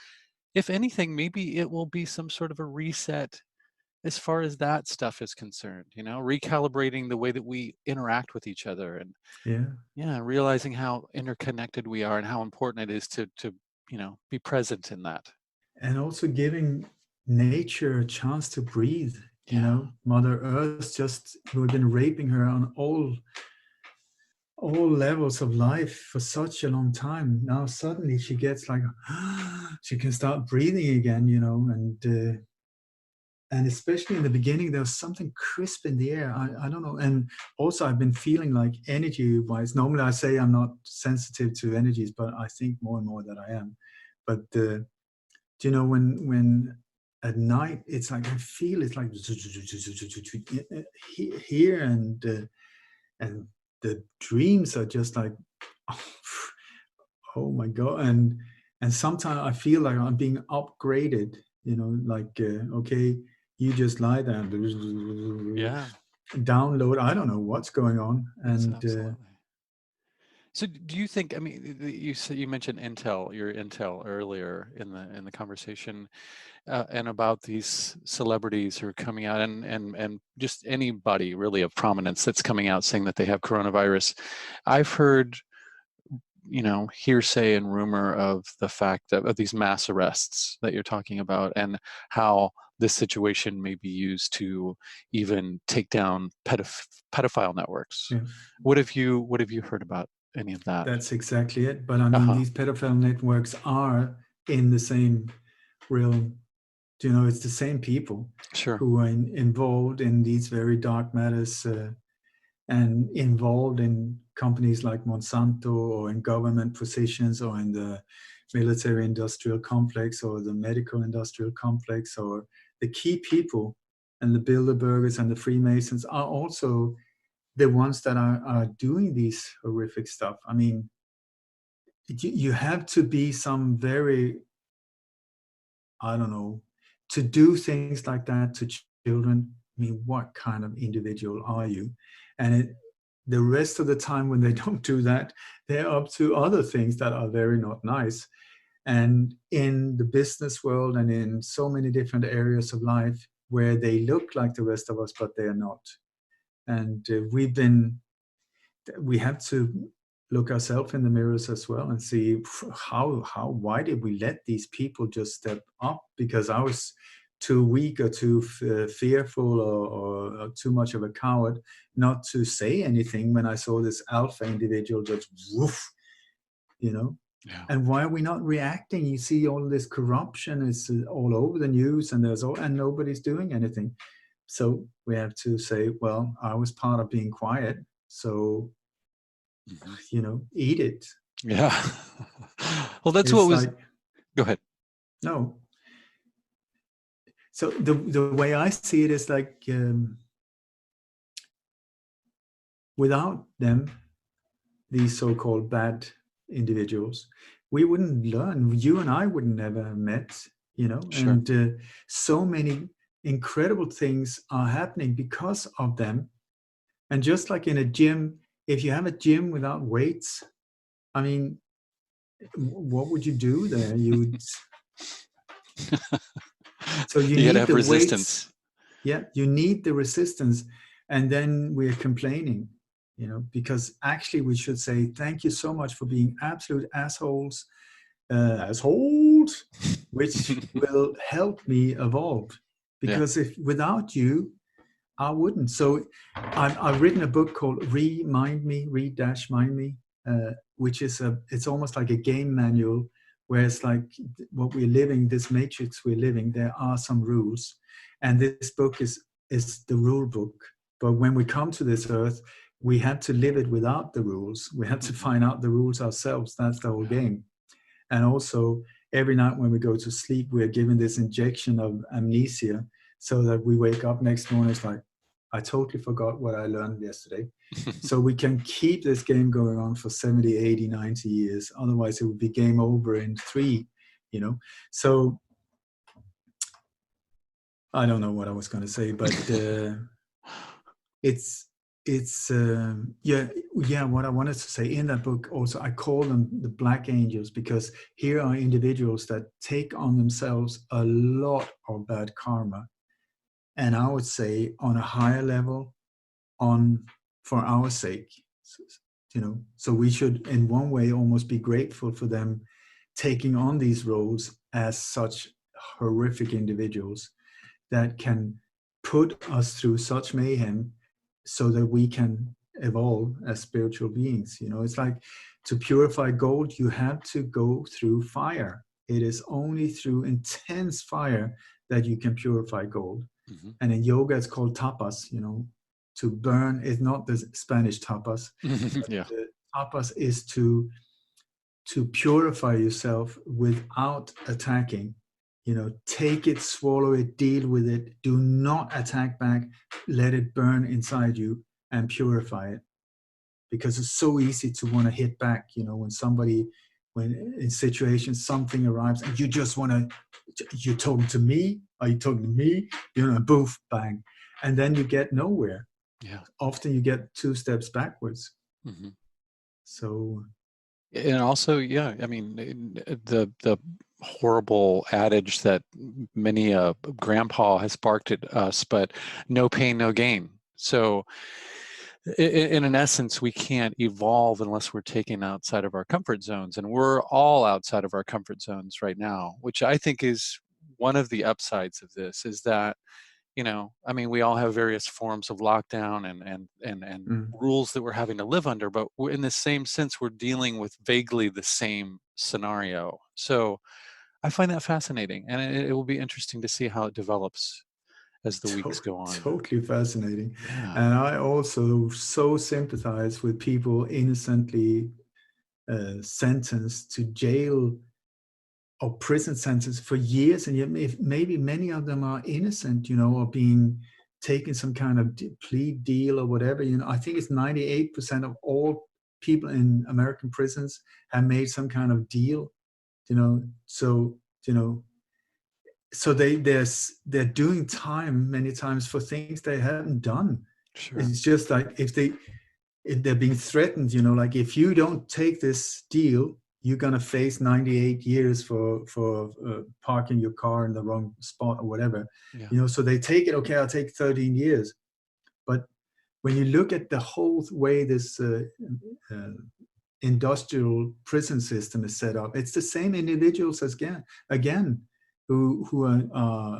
if anything, maybe it will be some sort of a reset as far as that stuff is concerned, recalibrating the way that we interact with each other, and Yeah. realizing how interconnected we are and how important it is to be present in that. And also giving nature a chance to breathe. Yeah. Mother Earth, just we've been raping her on all levels of life for such a long time. Now suddenly she gets like she can start breathing again, and especially in the beginning there was something crisp in the air. I don't know. And also I've been feeling like energy wise, normally I say I'm not sensitive to energies, but I think more and more that I am. But when at night it's like I feel it's like here, and the dreams are just like oh my God. And sometimes I feel like I'm being upgraded, like okay, you just lie there and Yeah. download. I don't know what's going on. And Absolutely. So do you think, I mean, you mentioned your Intel earlier in the conversation, and about these celebrities who are coming out, and just anybody really of prominence that's coming out saying that they have coronavirus. I've heard, hearsay and rumor of the fact of these mass arrests that you're talking about, and how this situation may be used to even take down pedophile networks. yeah, What have you heard about any of that? that's exactly it. But I mean, Uh-huh. these pedophile networks are in the same realm. It's the same people Sure. who are involved in these very dark matters, and involved in companies like Monsanto, or in government positions, or in the military industrial complex, or the medical industrial complex, or the key people. And the Bilderbergers and the Freemasons are also the ones that are doing these horrific stuff. I mean, you have to be some very, I don't know, to do things like that to children. mean, what kind of individual are you? And the rest of the time when they don't do that, they're up to other things that are very not nice. And in the business world and in so many different areas of life where they look like the rest of us, but they are not. And we have to look ourselves in the mirrors as well and see why did we let these people just step up? Because I was too weak or too fearful or too much of a coward not to say anything when I saw this alpha individual just woof, you know. Yeah. And why are we not reacting? You see all this corruption is all over the news, and and nobody's doing anything. So we have to say, well, I was part of being quiet, so eat it. Yeah. Well, that's It's what was. like, Go ahead. no. So the way I see it is like, without them, these so-called bad individuals, we wouldn't learn. You and I wouldn't have met, Sure. and so many incredible things are happening because of them. And just like in a gym, if you have a gym without weights, I mean, what would you do there? So you You got to need have the resistance. weights. Yeah, you need the resistance. And then we're complaining, because actually we should say, thank you so much for being absolute assholes, which will help me evolve. Because if without you, I wouldn't. So I've written a book called Remind Me, Read-Mind Me, which is it's almost like a game manual, where it's like what we're living, this matrix we're living, there are some rules. And this book is the rule book. But when we come to this earth, we have to live it without the rules. We have to find out the rules ourselves. That's the whole game. And also, every night when we go to sleep, we are given this injection of amnesia, so that we wake up next morning, it's like, I totally forgot what I learned yesterday. So we can keep this game going on for 70, 80, 90 years. Otherwise, it would be game over in 3, So I don't know what I was going to say, but it's what I wanted to say in that book also, I call them the black angels, because here are individuals that take on themselves a lot of bad karma, and I would say on a higher level, for our sake, so we should in one way almost be grateful for them taking on these roles as such horrific individuals that can put us through such mayhem so that we can evolve as spiritual beings. It's like, to purify gold, you have to go through fire. It is only through intense fire that you can purify gold. And in yoga, it's called tapas, to burn is not the Spanish tapas. Yeah. The tapas is to purify yourself without attacking. Take it, swallow it, deal with it. Do not attack back. Let it burn inside you and purify it. Because it's so easy to want to hit back, when in situations something arrives and you just want to, you're talking to me, are you talking to me? Boof, bang. And then you get nowhere. Yeah. Often you get 2 steps backwards. So. And also, yeah, I mean, the horrible adage that many a grandpa has barked at us, but no pain, no gain. So in an essence, we can't evolve unless we're taken outside of our comfort zones. And we're all outside of our comfort zones right now, which I think is one of the upsides of this, is that, I mean, we all have various forms of lockdown and rules that we're having to live under, but we're, in the same sense, we're dealing with vaguely the same scenario. So I find that fascinating, and it will be interesting to see how it develops as the weeks go on. Totally fascinating. Yeah. And I also so sympathize with people innocently sentenced to jail or prison sentence for years, and yet maybe many of them are innocent, or being taken some kind of plea deal or whatever. I think it's 98% of all people in American prisons have made some kind of deal. So so they're doing time many times for things they haven't done. Sure. It's just like if they're being threatened, like if you don't take this deal, you're gonna face 98 years for parking your car in the wrong spot or whatever. Yeah. So they take it. Okay, I'll take 13 years. But when you look at the whole way this uh, industrial prison system is set up, it's the same individuals as again who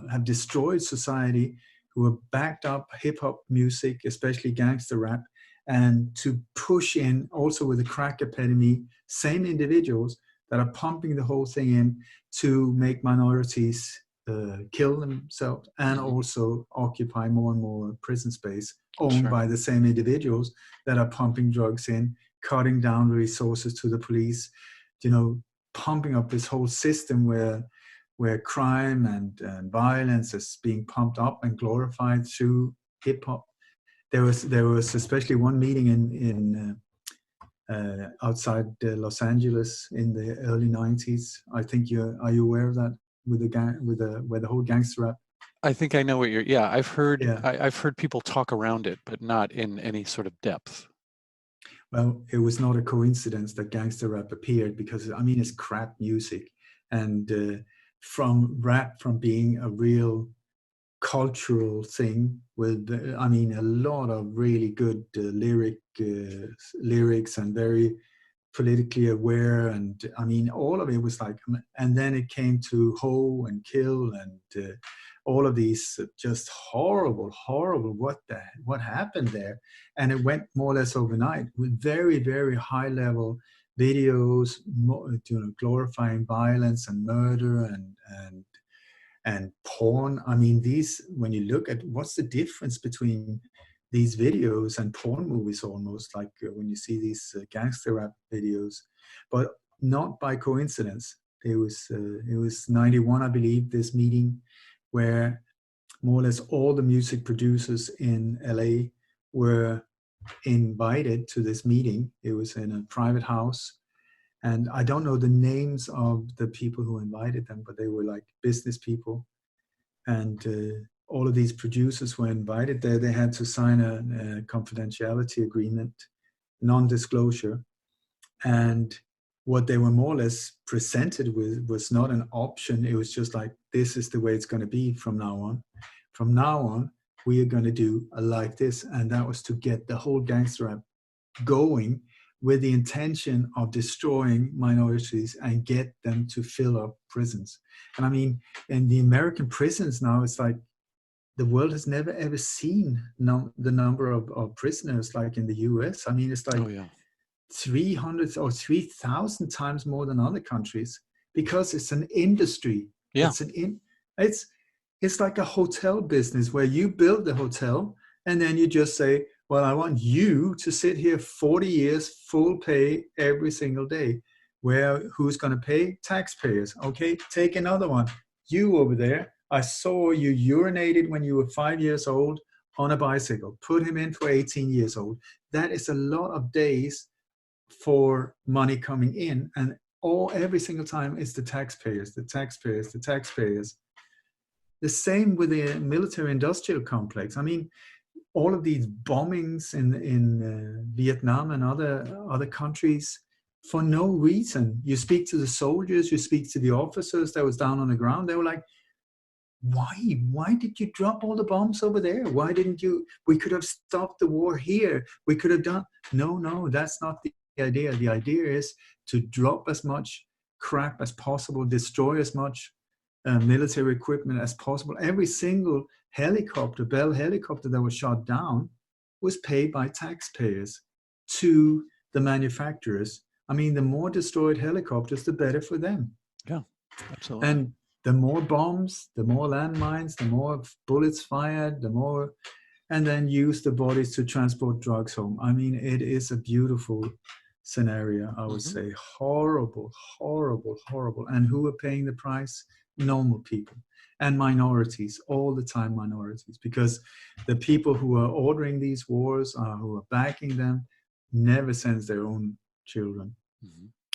have destroyed society, who have backed up hip hop music, especially gangster rap, and to push in also with the crack epidemic, same individuals that are pumping the whole thing in to make minorities kill themselves and also occupy more and more prison space owned Sure. by the same individuals that are pumping drugs in, cutting down the resources to the police, pumping up this whole system where crime and violence is being pumped up and glorified through hip hop. There was especially one meeting in outside Los Angeles in the early '90s. I think are you aware of that, with the gang, where the whole gangster rap? I think I know what you're. Yeah, I've heard. Yeah. I've heard people talk around it, but not in any sort of depth. Well, it was not a coincidence that gangster rap appeared, because it's crap music, and from being a real cultural thing with a lot of really good lyrics and very politically aware, and all of it was like, and then it came to hoe and kill and all of these just horrible what happened there. And it went more or less overnight with very, very high level videos, glorifying violence and murder and porn. These, when you look at what's the difference between these videos and porn movies, almost like when you see these gangster rap videos, but not by coincidence. It was 91, I believe, this meeting where more or less all the music producers in LA were invited to this meeting. It was in a private house, and I don't know the names of the people who invited them, but they were like business people. And all of these producers were invited there. They had to sign a confidentiality agreement, non-disclosure. And what they were more or less presented with was not an option. It was just like, this is the way it's going to be from now on. From now on, we are going to do like this. And that was to get the whole gangster rap going, with the intention of destroying minorities and get them to fill up prisons. And in the American prisons now, it's like the world has never ever seen the number of prisoners like in the US. It's like 300 or 3,000 times more than other countries, because it's an industry. Yeah. It's like a hotel business where you build the hotel and then you just say, well, I want you to sit here 40 years, full pay every single day. Who's going to pay? Taxpayers. Okay, take another one. You over there, I saw you urinated when you were 5 years old on a bicycle. Put him in for 18 years old. That is a lot of days for money coming in. And every single time it's the taxpayers, the taxpayers, the taxpayers. The same with the military industrial complex. All of these bombings in Vietnam and other countries for no reason. You speak to the soldiers, you speak to the officers that was down on the ground. They were like, why did you drop all the bombs over there? Why didn't you? We could have stopped the war here. We could have done. No, that's not the idea. The idea is to drop as much crap as possible, destroy as much military equipment as possible. Every single helicopter, Bell helicopter that was shot down, was paid by taxpayers to the manufacturers. The more destroyed helicopters, the better for them. Yeah, absolutely. And the more bombs, the more landmines, the more bullets fired, and then use the bodies to transport drugs home. It is a beautiful scenario, I would say. Horrible. And who are paying the price? Normal people and minorities, all the time minorities, because the people who are ordering these wars, who are backing them, never sends their own children.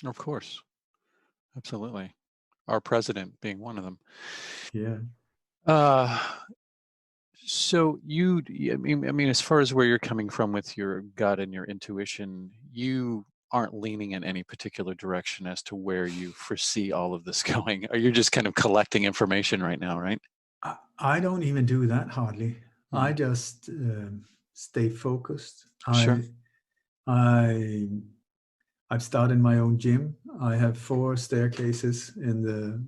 Of course. Absolutely. our president being one of them. Yeah. So I mean, as far as where you're coming from with your gut and your intuition, you aren't leaning in any particular direction as to where you foresee all of this going. Or you're just kind of collecting information right now, right? I don't even do that hardly. I Mhm. just stay focused. Sure. I I've started my own gym. I have 4 staircases in the,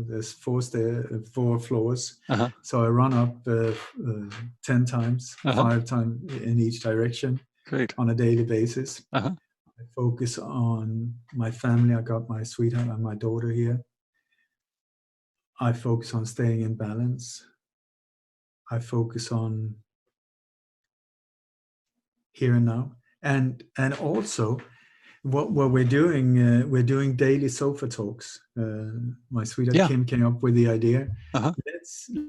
there's 4 floors. Uh-huh. So I run up 10 times, Uh-huh. 5 times in each direction Great. on a daily basis. Uh-huh. I focus on my family. I got my sweetheart and my daughter here. I focus on staying in balance. I focus on here and now. And also what we're doing daily sofa talks. My sweetheart Yeah. Kim came up with the idea. Uh-huh.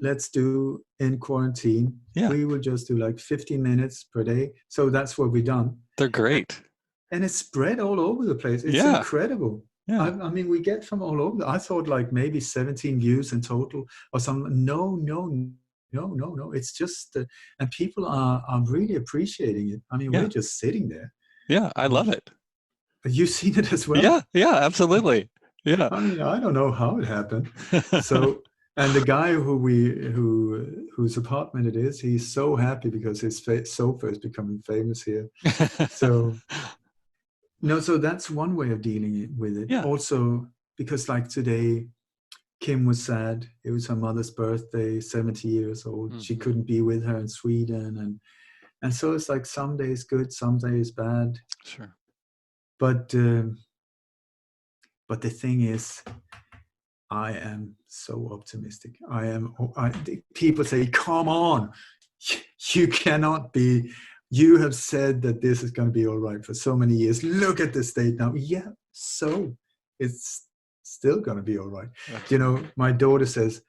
Let's do in quarantine. Yeah. We will just do like 15 minutes per day. So that's what we've done. They're great. And it's spread all over the place. It's Yeah. incredible. Yeah. I mean, we get from all over. I thought like maybe 17 views in total or something. No. It's just, and people are really appreciating it. I mean, Yeah. we're just sitting there. Yeah. I love it. You've seen it as well? Yeah. Yeah. Absolutely. Yeah. I mean, I don't know how it happened. So, and the guy whose apartment it is, he's so happy because his sofa is becoming famous here. So, no, so that's one way of dealing with it. Yeah. Also, because like today, Kim was sad. It was her mother's birthday, 70 years old. Mm-hmm. She couldn't be with her in Sweden. And so it's like some days good, some days bad. Sure. But the thing is, I am so optimistic. People say, come on, you cannot be. You have said that this is going to be all right for so many years. Look at the state now. Yeah, so it's still going to be all right. Absolutely. You know, my daughter says,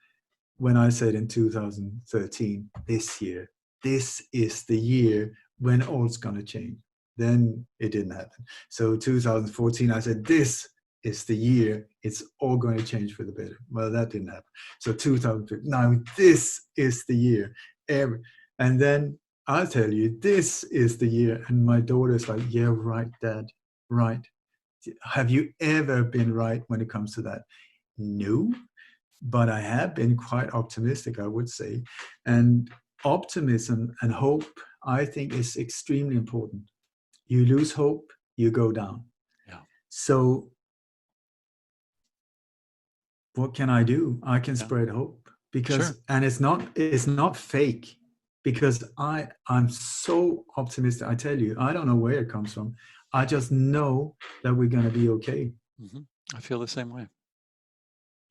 when I said in 2013, this is the year when all's going to change. Then it didn't happen. So 2014, I said, this is the year it's all going to change for the better. Well, that didn't happen. So 2015, now this is the year. And then I'll tell you, this is the year. And my daughter's like, yeah, right, Dad, right. Have you ever been right when it comes to that? No, but I have been quite optimistic, I would say. And optimism and hope, I think, is extremely important. You lose hope, you go down. Yeah. So what can I do? I can spread hope because, sure. And it's not fake, because I'm so optimistic. I tell you, I don't know where it comes from. I just know that we're going to be okay. Mm-hmm. I feel the same way.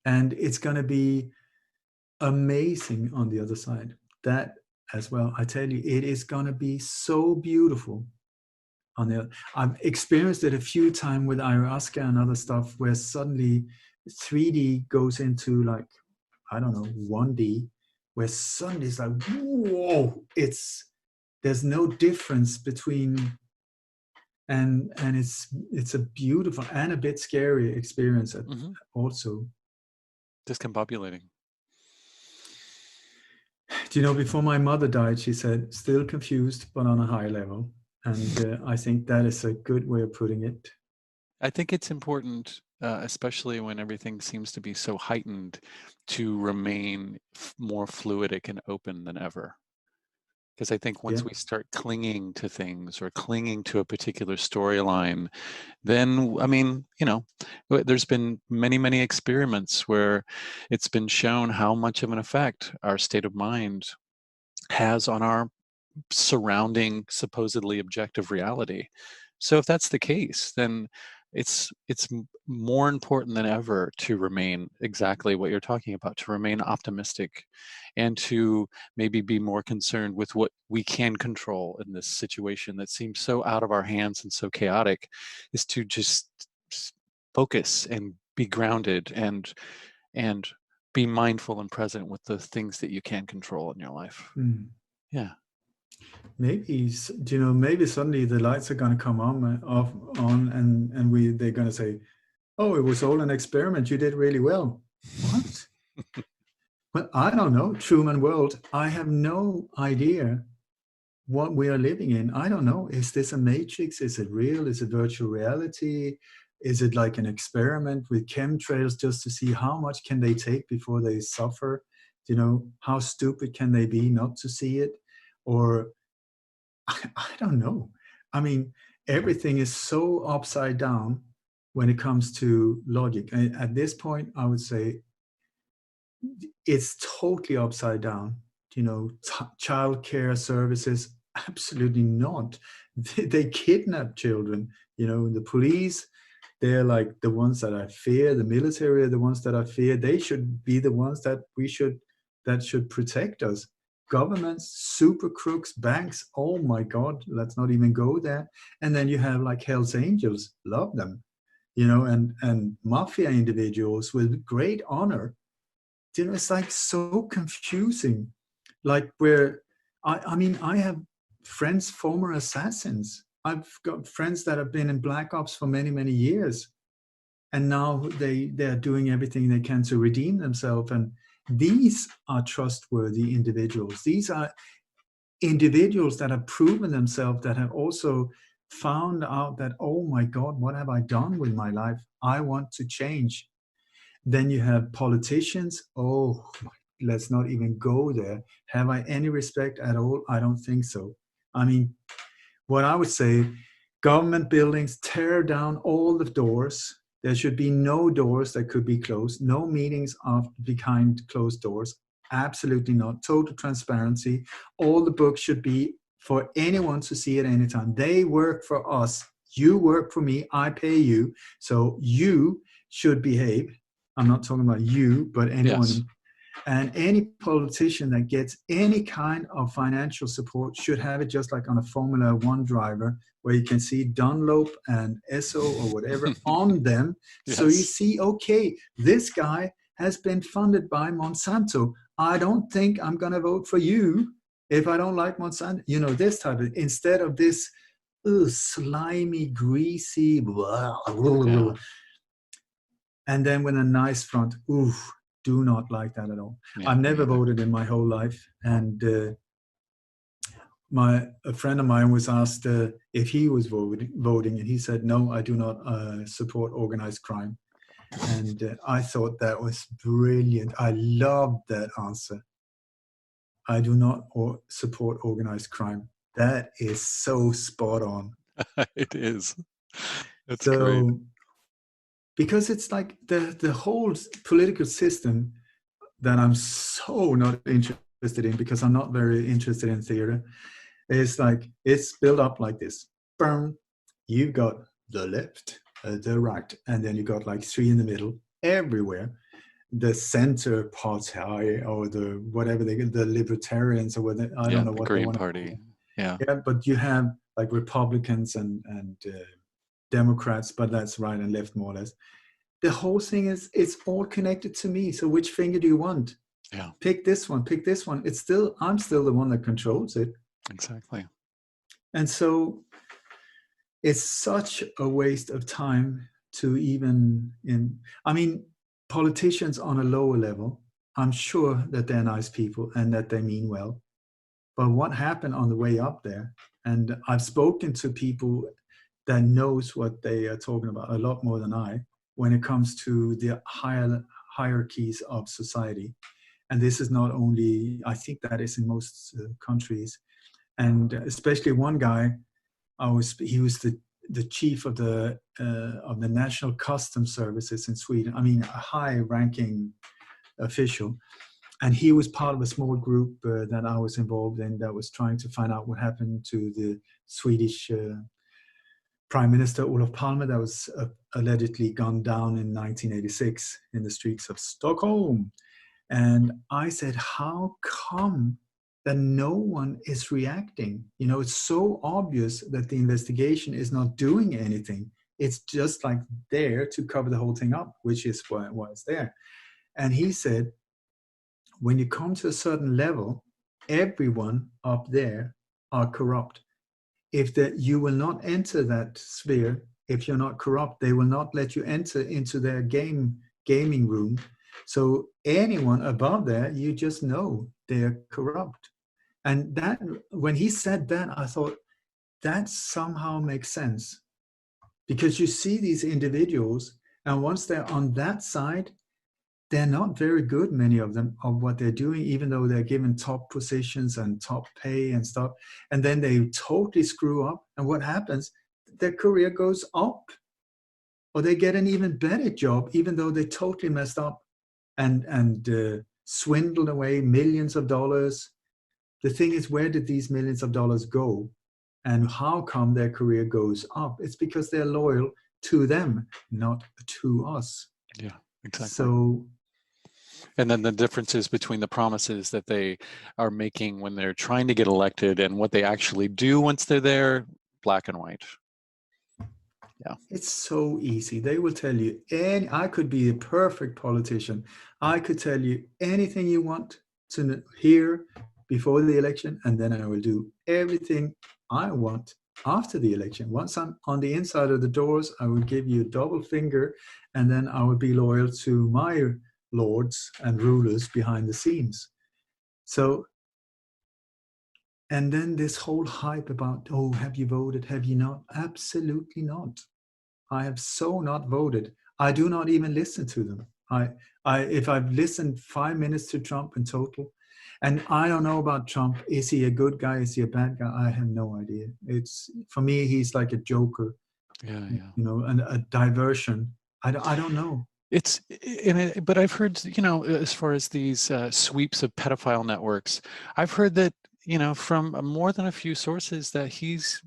And it's going to be amazing on the other side. That as well. I tell you, it is going to be so beautiful. I've experienced it a few times with ayahuasca and other stuff, where suddenly 3D goes into like, I don't know, 1D, where suddenly it's like, whoa, there's no difference between, and it's a beautiful and a bit scary experience also. Discombobulating. Do you know, before my mother died, she said, still confused, but on a high level. And I think that is a good way of putting it. I think it's important, especially when everything seems to be so heightened, to remain more fluidic and open than ever. Because I think once we start clinging to things or clinging to a particular storyline, then, I mean, you know, there's been many, many experiments where it's been shown how much of an effect our state of mind has on our surrounding supposedly objective reality. So if that's the case, then it's more important than ever to remain exactly what you're talking about, to remain optimistic and to maybe be more concerned with what we can control in this situation that seems so out of our hands and so chaotic, is to just focus and be grounded and be mindful and present with the things that you can control in your life. Yeah. Maybe, do you know, maybe suddenly the lights are going to come on and they're going to say, oh, it was all an experiment, you did really well. Well, I don't know. Truman World. I have no idea what we are living in. I don't know. Is this a matrix? Is it real? Is it virtual reality? Is it like an experiment with chemtrails just to see how much can they take before they suffer? You know, how stupid can they be not to see it? Or I don't know. I mean, everything is so upside down when it comes to logic. And at this point, I would say it's totally upside down. You know, child care services, absolutely not. They kidnap children. You know, the police, they're like the ones that I fear. The military are the ones that I fear. They should be the ones that should protect us. Governments, super crooks, banks. Oh my God, let's not even go there. And then you have like Hell's Angels, love them. You know, and mafia individuals with great honor. You know, it's like so confusing. Like where I mean, I have friends, former assassins. I've got friends that have been in black ops for many, many years. And now they're doing everything they can to redeem themselves. And these are trustworthy individuals. These are individuals that have proven themselves, that have also found out that, oh my God, what have I done with my life? I want to change. Then you have politicians. Oh, let's not even go there. Have I any respect at all? I don't think so. I mean, what I would say, government buildings, tear down all the doors. There should be no doors that could be closed, no meetings behind closed doors. Absolutely not. Total transparency. All the books should be for anyone to see at any time. They work for us. You work for me. I pay you. So you should behave. I'm not talking about you, but anyone. Yes. And any politician that gets any kind of financial support should have it just like on a Formula One driver, where you can see Dunlop and Esso or whatever on them. So you Yes. see, okay, this guy has been funded by Monsanto. I don't think I'm going to vote for you if I don't like Monsanto. You know, this type of, instead of this slimy, greasy, blah, blah, blah, Yeah. blah. And then with a nice front, oof, do not like that at all. Yeah, I've me never either. voted in my whole life. And a friend of mine was asked if he was voting, and he said, no, I do not support organized crime. And I thought that was brilliant. I loved that answer. I do not support organized crime. That is so spot on. It is. That's great. So, because it's like the whole political system that I'm so not interested in, because I'm not very interested in theater, is like it's built up like this. Boom, you've got the left, the right, and then you got like three in the middle everywhere. The center party or the whatever the libertarians or whatever, I Yeah, don't know the what they Green want to Party. call. Yeah. Yeah, but you have like Republicans and Democrats, but that's right and left more or less. The whole thing is it's all connected to me. So which finger do you want? Yeah, Pick this one, pick this one. It's still, I'm still the one that controls it. exactly. And so it's such a waste of time to even I mean, politicians on a lower level, I'm sure that they're nice people and that they mean well. But what happened on the way up there? And I've spoken to people that knows what they are talking about a lot more than I when it comes to the hierarchies of society. And this is not only, I think that is in most countries. And especially one guy, he was the chief of the National Customs Services in Sweden. I mean, a high-ranking official, and he was part of a small group that I was involved in that was trying to find out what happened to the Swedish Prime Minister Olof Palme that was allegedly gunned down in 1986 in the streets of Stockholm. And I said, how come that no one is reacting? You know, it's so obvious that the investigation is not doing anything. It's just like there to cover the whole thing up, which is why it's there. And he said, when you come to a certain level, everyone up there are corrupt. If you will not enter that sphere, if you're not corrupt, they will not let you enter into their gaming room. So anyone above there, you just know they're corrupt. And that, when he said that, I thought that somehow makes sense, because you see these individuals, and once they're on that side, they're not very good, many of them, of what they're doing, even though they're given top positions and top pay and stuff. And then they totally screw up. And what happens? Their career goes up, or they get an even better job, even though they totally messed up and swindled away millions of dollars. The thing is, where did these millions of dollars go? And how come their career goes up? It's because they're loyal to them, not to us. Yeah, exactly. So, and then the differences between the promises that they are making when they're trying to get elected and what they actually do once they're there, black and white. Yeah. It's so easy. They will tell you, and I could be a perfect politician. I could tell you anything you want to hear before the election, and then I will do everything I want after the election. Once I'm on the inside of the doors, I will give you a double finger, and then I will be loyal to my lords and rulers behind the scenes. So, and then this whole hype about, oh, have you voted? Have you not? Absolutely not. I have so not voted. I do not even listen to them. If I've listened 5 minutes to Trump in total, and I don't know about Trump. Is he a good guy? Is he a bad guy? I have no idea. It's, for me, he's like a joker. Yeah. You know, and a diversion. I don't know. But I've heard, as far as these sweeps of pedophile networks, I've heard that, from more than a few sources, that he's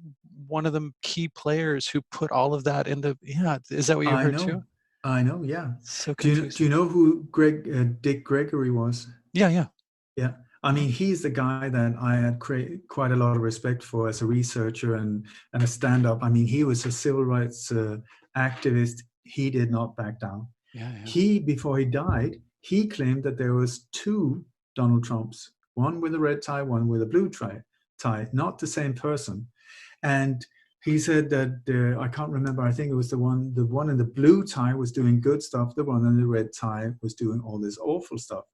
one of the key players who put all of that into. Yeah, is that what you heard too? I know. Yeah. So do you know who Dick Gregory was? Yeah. I mean, he's the guy that I had quite a lot of respect for as a researcher and a stand-up. I mean, he was a civil rights activist. He did not back down. Yeah. He, before he died, he claimed that there was 2 Donald Trumps, one with a red tie, one with a blue tie, not the same person. And he said that, I can't remember, I think it was the one in the blue tie was doing good stuff, the one in the red tie was doing all this awful stuff.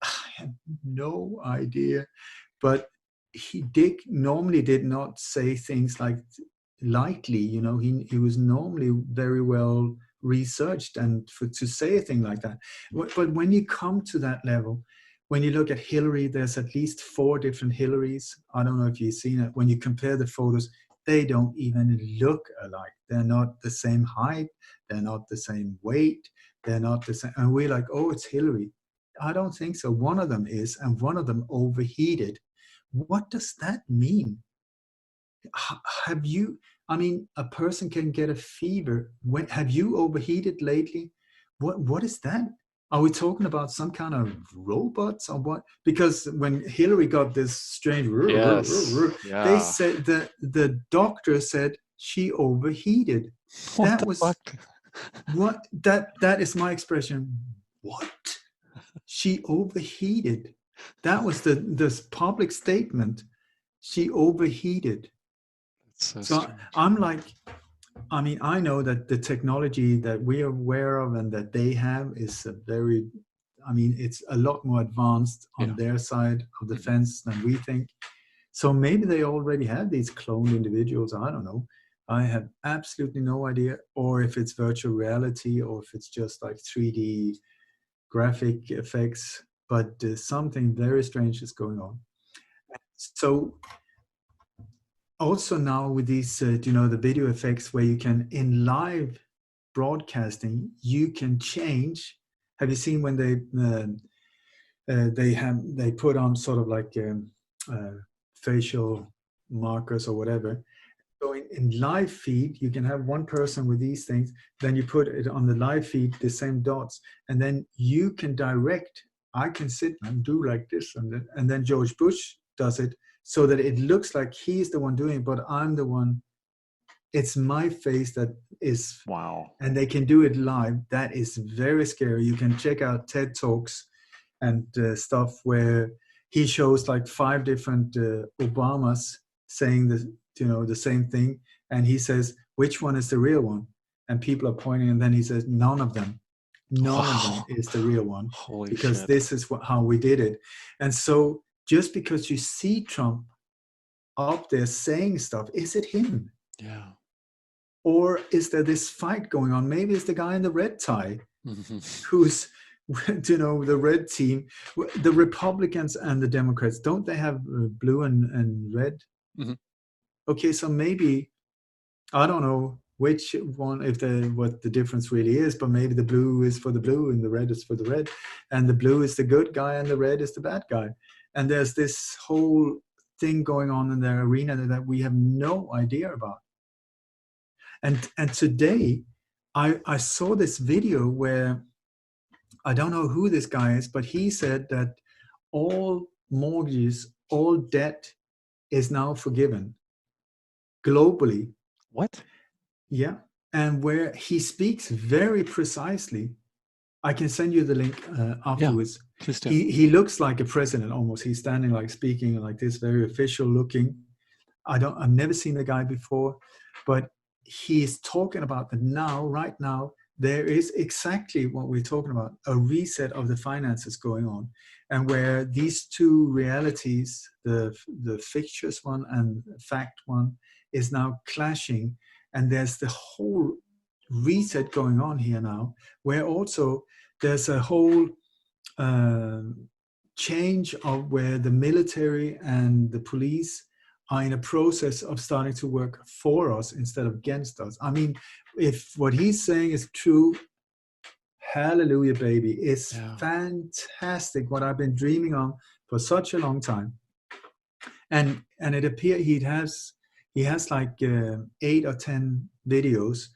I have no idea, but Dick normally did not say things like lightly. He was normally very well researched, and to say a thing like that. But when you come to that level, when you look at Hillary, there's at least 4 different Hillarys. I don't know if you've seen it. When you compare the photos, they don't even look alike. They're not the same height. They're not the same weight. They're not the same. And we're like, oh, it's Hillary. I don't think so. One of them is, and one of them overheated. What does that mean? Have you, I mean, a person can get a fever. Have you overheated lately? What is that? Are we talking about some kind of robots or what? Because when Hillary got this strange, they said that the doctor said she overheated. That is my expression. What? She overheated. That was the public statement. She overheated. So I'm like, I mean, I know that the technology that we are aware of and that they have is it's a lot more advanced on their side of the fence than we think. So maybe they already have these cloned individuals. I don't know. I have absolutely no idea. Or if it's virtual reality, or if it's just like 3D graphic effects. But something very strange is going on. So also now with these, the video effects where you can, in live broadcasting, you can change. Have you seen when they put on sort of like facial markers or whatever? So in live feed, you can have one person with these things, then you put it on the live feed, the same dots, and then you can direct. I can sit and do like this, and then George Bush does it so that it looks like he's the one doing it, but I'm the one. It's my face that is. Wow. And they can do it live. That is very scary. You can check out TED Talks and stuff where he shows like 5 different Obamas saying the same thing, and he says, which one is the real one? And people are pointing, and then he says, none of them. None of them Wow. is the real one, Holy because shit. this is how we did it. And so just because you see Trump up there saying stuff, is it him? Yeah. Or is there this fight going on? Maybe it's the guy in the red tie Mm-hmm. who's, the red team. The Republicans and the Democrats, don't they have blue and red? Mm-hmm. Okay, so maybe, I don't know which one, what the difference really is, but maybe the blue is for the blue and the red is for the red, and the blue is the good guy and the red is the bad guy. And there's this whole thing going on in their arena that we have no idea about. And today, I saw this video where, I don't know who this guy is, but he said that all mortgages, all debt is now forgiven globally. What? Yeah. And where he speaks very precisely. I can send you the link Yeah, afterwards. please do. He looks like a president almost. He's standing like speaking like this, very official looking. I've never seen the guy before, but he's talking about that now, right now, there is exactly what we're talking about, a reset of the finances going on. And where these two realities, the fictitious one and fact one, is now clashing. And there's the whole reset going on here now, where also there's a whole change of where the military and the police are in a process of starting to work for us instead of against us. I mean, if what he's saying is true, hallelujah, baby. It's fantastic, what I've been dreaming on for such a long time. And it appears he has like 8 or 10 videos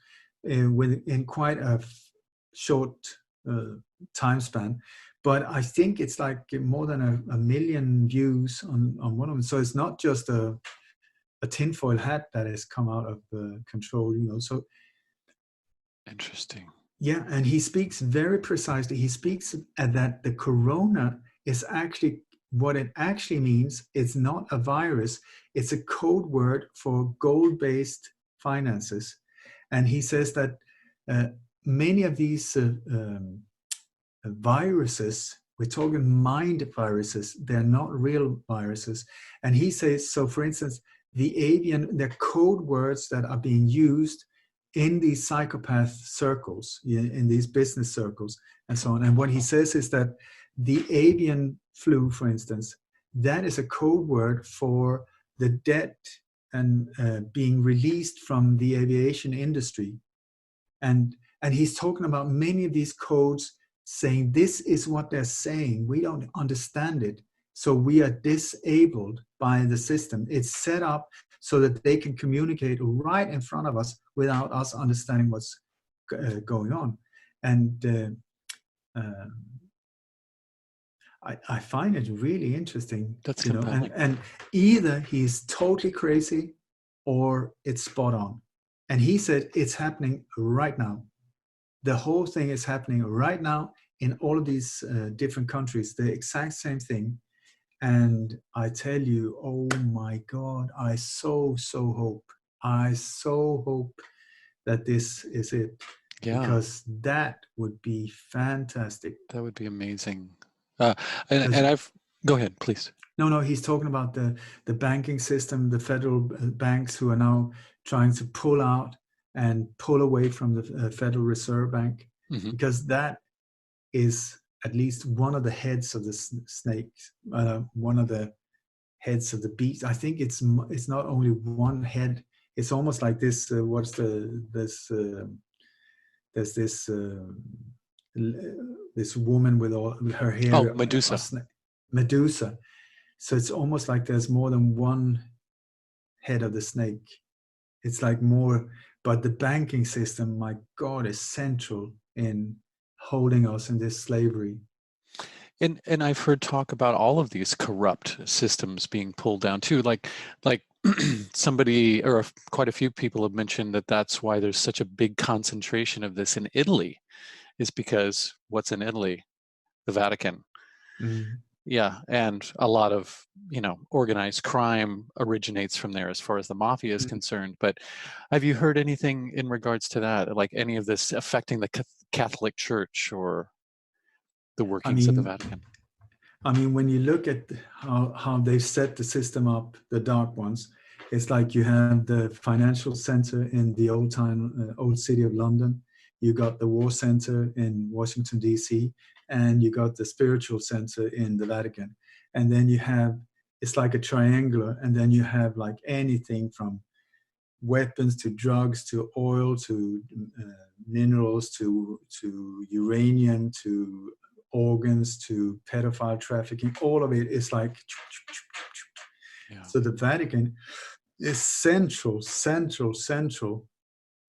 in quite a short time span. But I think it's like more than a million views on one of them. So it's not just a tinfoil hat that has come out of control, So Interesting. yeah, and he speaks very precisely. He speaks that the corona is actually, what it actually means, it's not a virus. It's a code word for gold-based finances. And he says that many of these viruses, we're talking mind viruses, they're not real viruses. And he says, so for instance, the code words that are being used in these psychopath circles, in these business circles and so on. And what he says is that the avian flu, for instance, that is a code word for the debt and being released from the aviation industry. And he's talking about many of these codes, saying this is what they're saying. We don't understand it. So we are disabled by the system. It's set up so that they can communicate right in front of us without us understanding what's going on. And I find it really interesting. That's compelling. And either he's totally crazy or it's spot on. And he said it's happening right now. The whole thing is happening right now in all of these different countries, the exact same thing. And I tell you, oh my God, I so hope that this is it. Yeah. Because that would be fantastic. That would be amazing. And I've, go ahead, please. No, he's talking about the banking system, the federal banks who are now trying to pull out and pull away from the Federal Reserve Bank, because that is at least one of the heads of the snake, one of the heads of the beast. I think it's not only one head. It's almost like this. There's this woman with all her hair. Oh, Medusa. Medusa. So it's almost like there's more than one head of the snake. It's like more, but the banking system, my God, is central in holding us in this slavery. And I've heard talk about all of these corrupt systems being pulled down too. Like somebody or quite a few people have mentioned that that's why there's such a big concentration of this in Italy, is because what's in Italy? The Vatican. Yeah, and a lot of, organized crime originates from there as far as the mafia is concerned. But have you heard anything in regards to that, like any of this affecting the Catholic Church or the I workings of the mean, Vatican? when you look at how they've set the system up, the dark ones, it's like you have the financial center in the old city of London. You got the war center in Washington, D.C., and you got the spiritual center in the Vatican. And then you have, it's like a triangular, and then you have like anything from weapons to drugs to oil to minerals to uranium to organs to pedophile trafficking. All of it is like, Yeah. so the Vatican is central.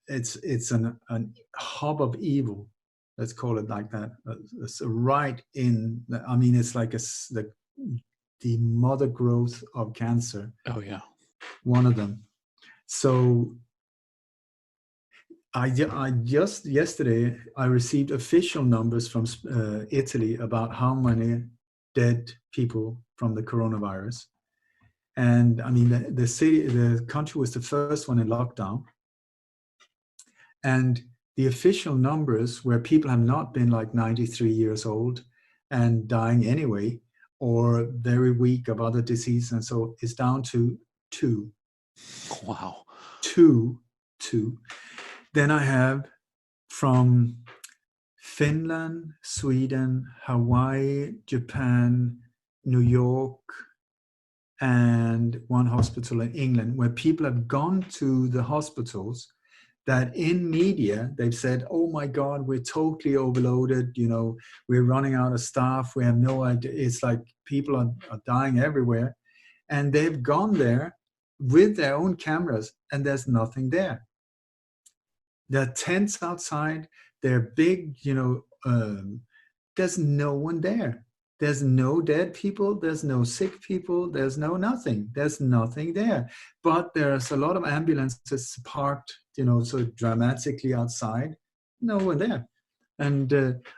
It's an hub of evil. Let's call it like that. It's right in. I mean, it's like the mother growth of cancer. Oh yeah. One of them. So I just yesterday I received official numbers from Italy about how many dead people from the coronavirus. And I mean, the country was the first one in lockdown. And the official numbers where people have not been like 93 years old and dying anyway, or very weak of other diseases, and so is down to 2. Wow. 2. Then I have from Finland, Sweden, Hawaii, Japan, New York, and one hospital in England, where people have gone to the hospitals that in media, they've said, oh my God, we're totally overloaded. We're running out of staff. We have no idea. It's like people are dying everywhere. And they've gone there with their own cameras and there's nothing there. There are tents outside. They're big, there's no one there. There's no dead people. There's no sick people. There's no nothing. There's nothing there. But there's a lot of ambulances parked, so dramatically outside. No one there. And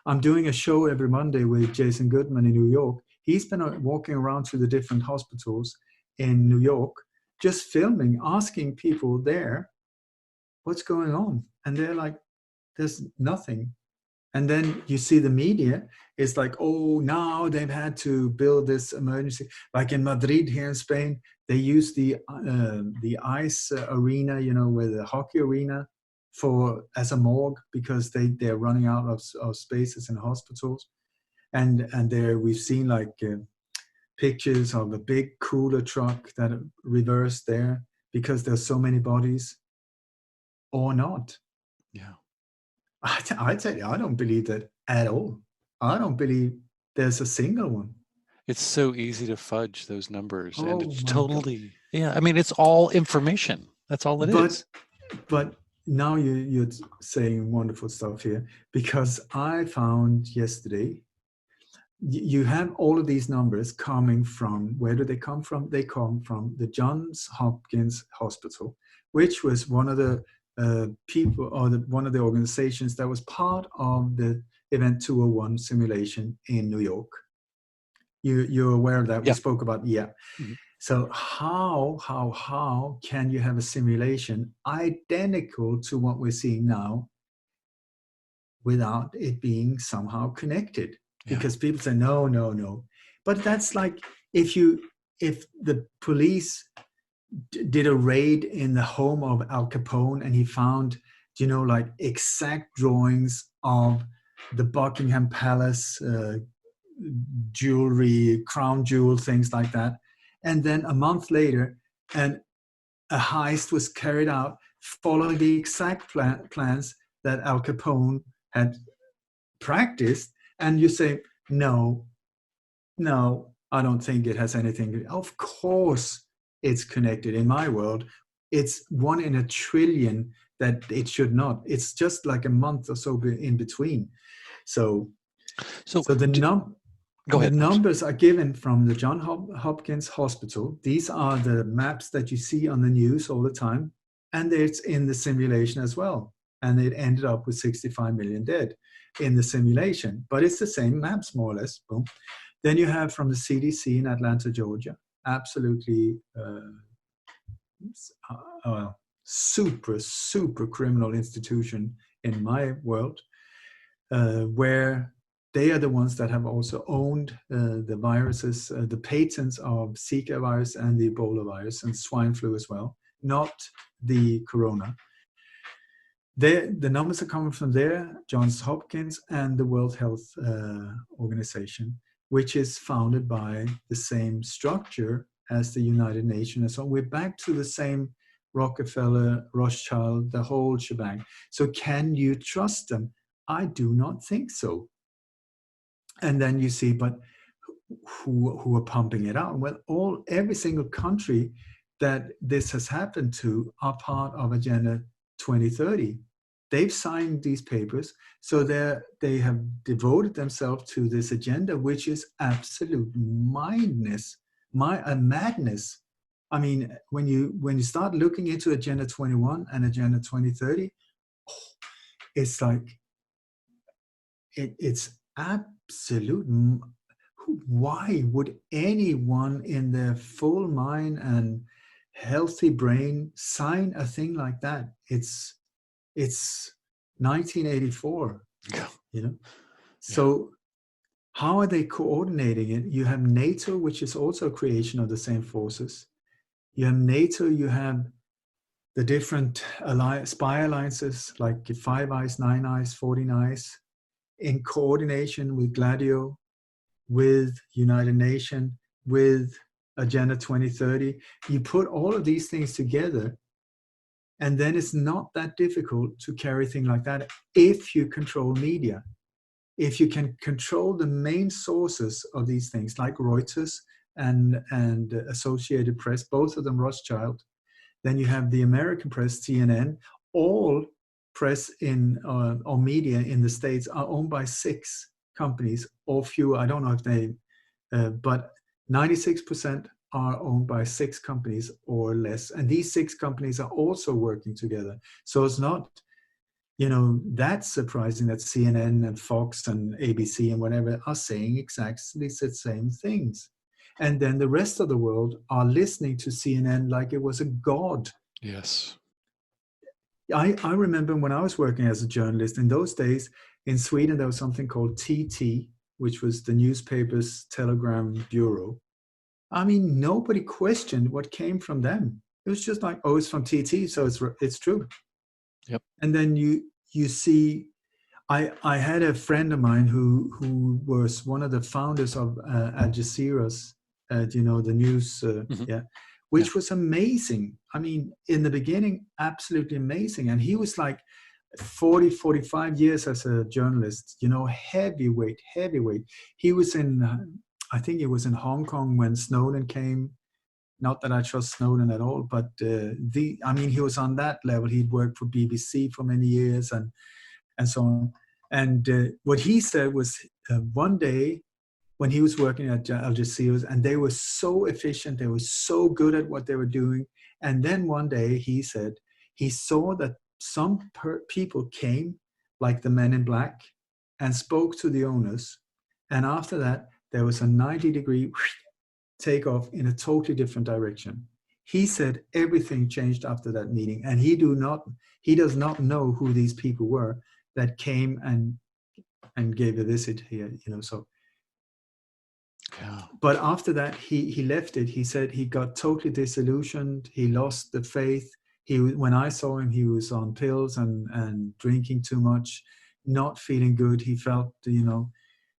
I'm doing a show every Monday with Jason Goodman in New York. He's been walking around to the different hospitals in New York, just filming, asking people there, what's going on? And they're like, there's nothing. And then you see the media, it's like, oh, now they've had to build this emergency. Like in Madrid here in Spain, they use the ice arena, with the hockey arena as a morgue because they're running out of spaces in hospitals. And there we've seen like pictures of a big cooler truck that reversed there because there's so many bodies or not. Yeah. I tell you, I don't believe that at all. I don't believe there's a single one. It's so easy to fudge those numbers, and it's totally, God. yeah. I mean, it's all information. That's all it is. But now you're saying wonderful stuff here, because I found yesterday, you have all of these numbers coming from, where do they come from? They come from the Johns Hopkins Hospital, which was one of the people, or one of the organizations that was part of the Event 201 simulation in New York. You're aware of that? Yeah. We spoke about, yeah. Mm-hmm. So how can you have a simulation identical to what we're seeing now without it being somehow connected? Yeah. Because people say, no. But that's like, if the police did a raid in the home of Al Capone and he found, like exact drawings of the Buckingham Palace jewelry, crown jewel, things like that. And then a month later, a heist was carried out following the exact plans that Al Capone had practiced. And you say, no, I don't think it has anything. Of course, it's connected. In my world, it's 1 in a trillion that it should not. It's just like a month or so in between. So the numbers are given from the Johns Hopkins Hospital. These are the maps that you see on the news all the time, and it's in the simulation as well. And it ended up with 65 million dead in the simulation, but it's the same maps more or less. Boom. Then you have from the CDC in Atlanta, Georgia, absolutely super criminal institution in my world, where they are the ones that have also owned the viruses, the patents of Zika virus and the Ebola virus and swine flu as well, not the corona. The numbers are coming from there, Johns Hopkins and the World Health Organization, which is founded by the same structure as the United Nations. And so we're back to the same Rockefeller, Rothschild, the whole shebang. So can you trust them? I do not think so. And then you see, but who are pumping it out? Well, every single country that this has happened to are part of Agenda 2030. They've signed these papers, so they have devoted themselves to this agenda, which is absolute madness. I mean, when you start looking into Agenda 21 and Agenda 2030, it's like it's absolute. Why would anyone in their full mind and healthy brain sign a thing like that? It's 1984, you know. So how are they coordinating it? You have NATO, which is also a creation of the same forces. You have NATO, you have the different spy alliances like Five Eyes, Nine Eyes, 14 Eyes, in coordination with Gladio, with United Nations, with Agenda 2030. You put all of these things together, and then it's not that difficult to carry things like that if you control media. If you can control the main sources of these things, like Reuters and Associated Press, both of them Rothschild. Then you have the American press, CNN. All press or media in the States are owned by 6 companies or fewer. I don't know if they, but 96% are owned by 6 companies or less. And these 6 companies are also working together. So it's not, that surprising that CNN and Fox and ABC and whatever are saying exactly the same things. And then the rest of the world are listening to CNN like it was a god. Yes. I remember when I was working as a journalist, in those days in Sweden, there was something called TT, which was the newspaper's telegram bureau. I mean, nobody questioned what came from them. It was just like, oh, it's from TT, so it's true. Yep. And then you see, I had a friend of mine who was one of the founders of Al Jazeera's, the news, which was amazing. I mean, in the beginning, absolutely amazing. And he was like 45 years as a journalist, heavyweight. He was I think he was in Hong Kong when Snowden came. Not that I trust Snowden at all, but he was on that level. He'd worked for BBC for many years and so on. And what he said was one day when he was working at Al Jazeera, and they were so efficient, they were so good at what they were doing. And then one day he said he saw that some people came, like the men in black, and spoke to the owners. And after that, there was a 90-degree takeoff in a totally different direction. He said everything changed after that meeting, and he does not know who these people were that came and gave a visit here, so. Yeah. But after that, he left it. He said he got totally disillusioned. He lost the faith. When I saw him, he was on pills and drinking too much, not feeling good. He felt,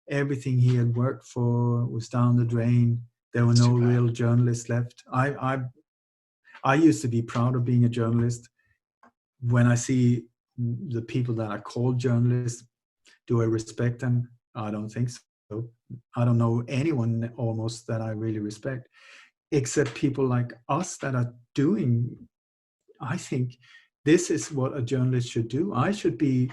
everything he had worked for was down the drain. There were no real journalists left. I used to be proud of being a journalist. When I see the people that are called journalists, do I respect them? I don't think so. I don't know anyone almost that I really respect, except people like us that are doing. I think this is what a journalist should do. I should be,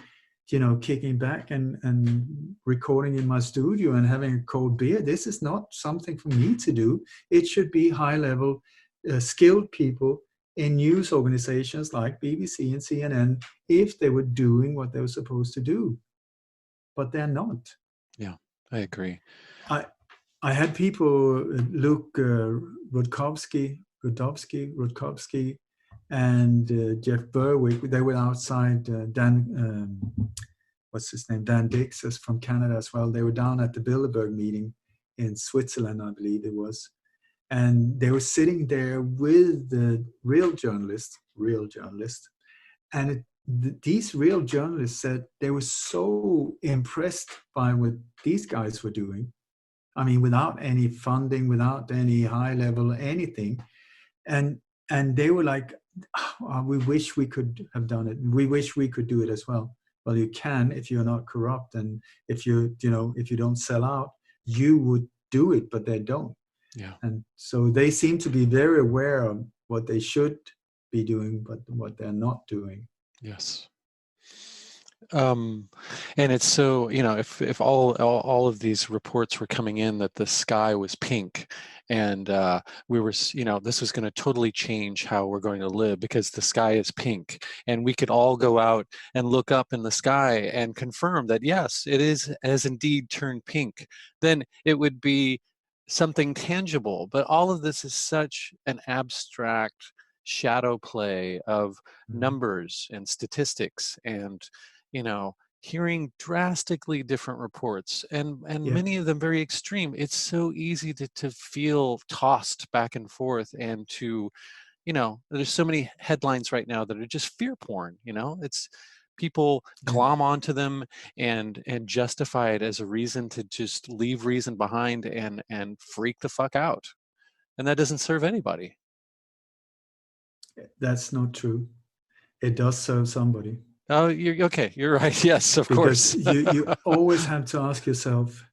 kicking back and recording in my studio and having a cold beer. This is not something for me to do. It should be high-level, skilled people in news organizations like BBC and CNN, if they were doing what they were supposed to do. But they're not. Yeah, I agree. I had people, Luke Rudkowski, and Jeff Berwick. They were outside. What's his name? Dan Dix is from Canada as well. They were down at the Bilderberg meeting in Switzerland, I believe it was, and they were sitting there with the real journalists, and these real journalists said they were so impressed by what these guys were doing. I mean, without any funding, without any high level anything, and they were like, oh, we wish we could have done it. We wish we could do it as well. Well, you can if you're not corrupt, and if if you don't sell out, you would do it, but they don't. Yeah. And so they seem to be very aware of what they should be doing, but what they're not doing. Yes. And it's so, if all of these reports were coming in that the sky was pink, and we were, this was going to totally change how we're going to live because the sky is pink, and we could all go out and look up in the sky and confirm that yes, it has indeed turned pink, then it would be something tangible. But all of this is such an abstract shadow play of numbers and statistics, and hearing drastically different reports, and Yeah. many of them very extreme. It's so easy to feel tossed back and forth, and to, there's so many headlines right now that are just fear porn. It's people glom onto them and justify it as a reason to just leave reason behind and freak the fuck out. And that doesn't serve anybody. That's not true. It does serve somebody. Oh, you're okay. You're right. Yes, of course. Because you always have to ask yourself,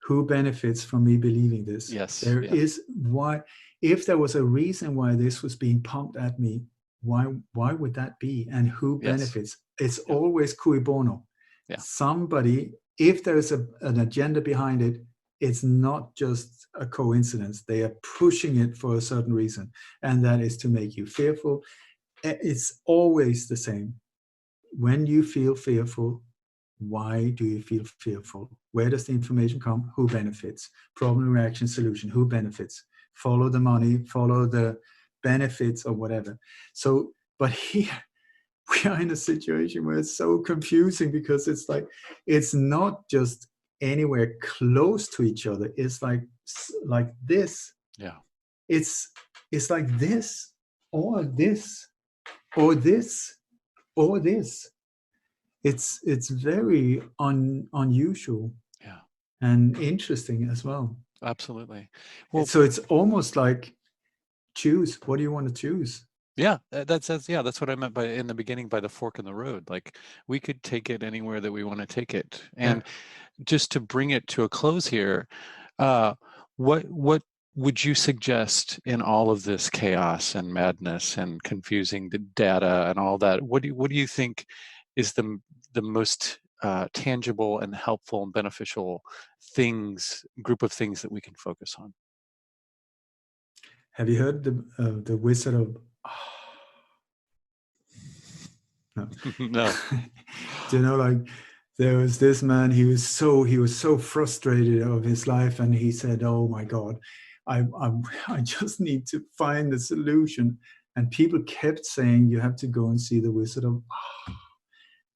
who benefits from me believing this? Yes. There is why. If there was a reason why this was being pumped at me, why would that be? And who benefits? It's always cui bono. Yeah. Somebody, if there's an agenda behind it, it's not just a coincidence. They are pushing it for a certain reason, and that is to make you fearful. It's always the same. When you feel fearful, why do you feel fearful? Where does the information come? Who benefits? Problem, reaction, solution. Who benefits? Follow the money, follow the benefits or whatever. So, but here we are in a situation where it's so confusing, because it's like, it's not just anywhere close to each other. It's like this. Yeah. It's like this, or this, or this, or this. It's very unusual, and interesting as well. Absolutely. Well, so it's almost like, choose. What do you want to choose? Yeah, that's what I meant in the beginning by the fork in the road. Like, we could take it anywhere that we want to take it. And just to bring it to a close here, what would you suggest in all of this chaos and madness and confusing the data and all that? What do you think is the most tangible and helpful and beneficial group of things that we can focus on? Have you heard the Wizard of? No. No. Do you know, like, there was this man. He was so frustrated of his life, and he said, "Oh my God, I just need to find the solution." And people kept saying, "You have to go and see the Wizard of."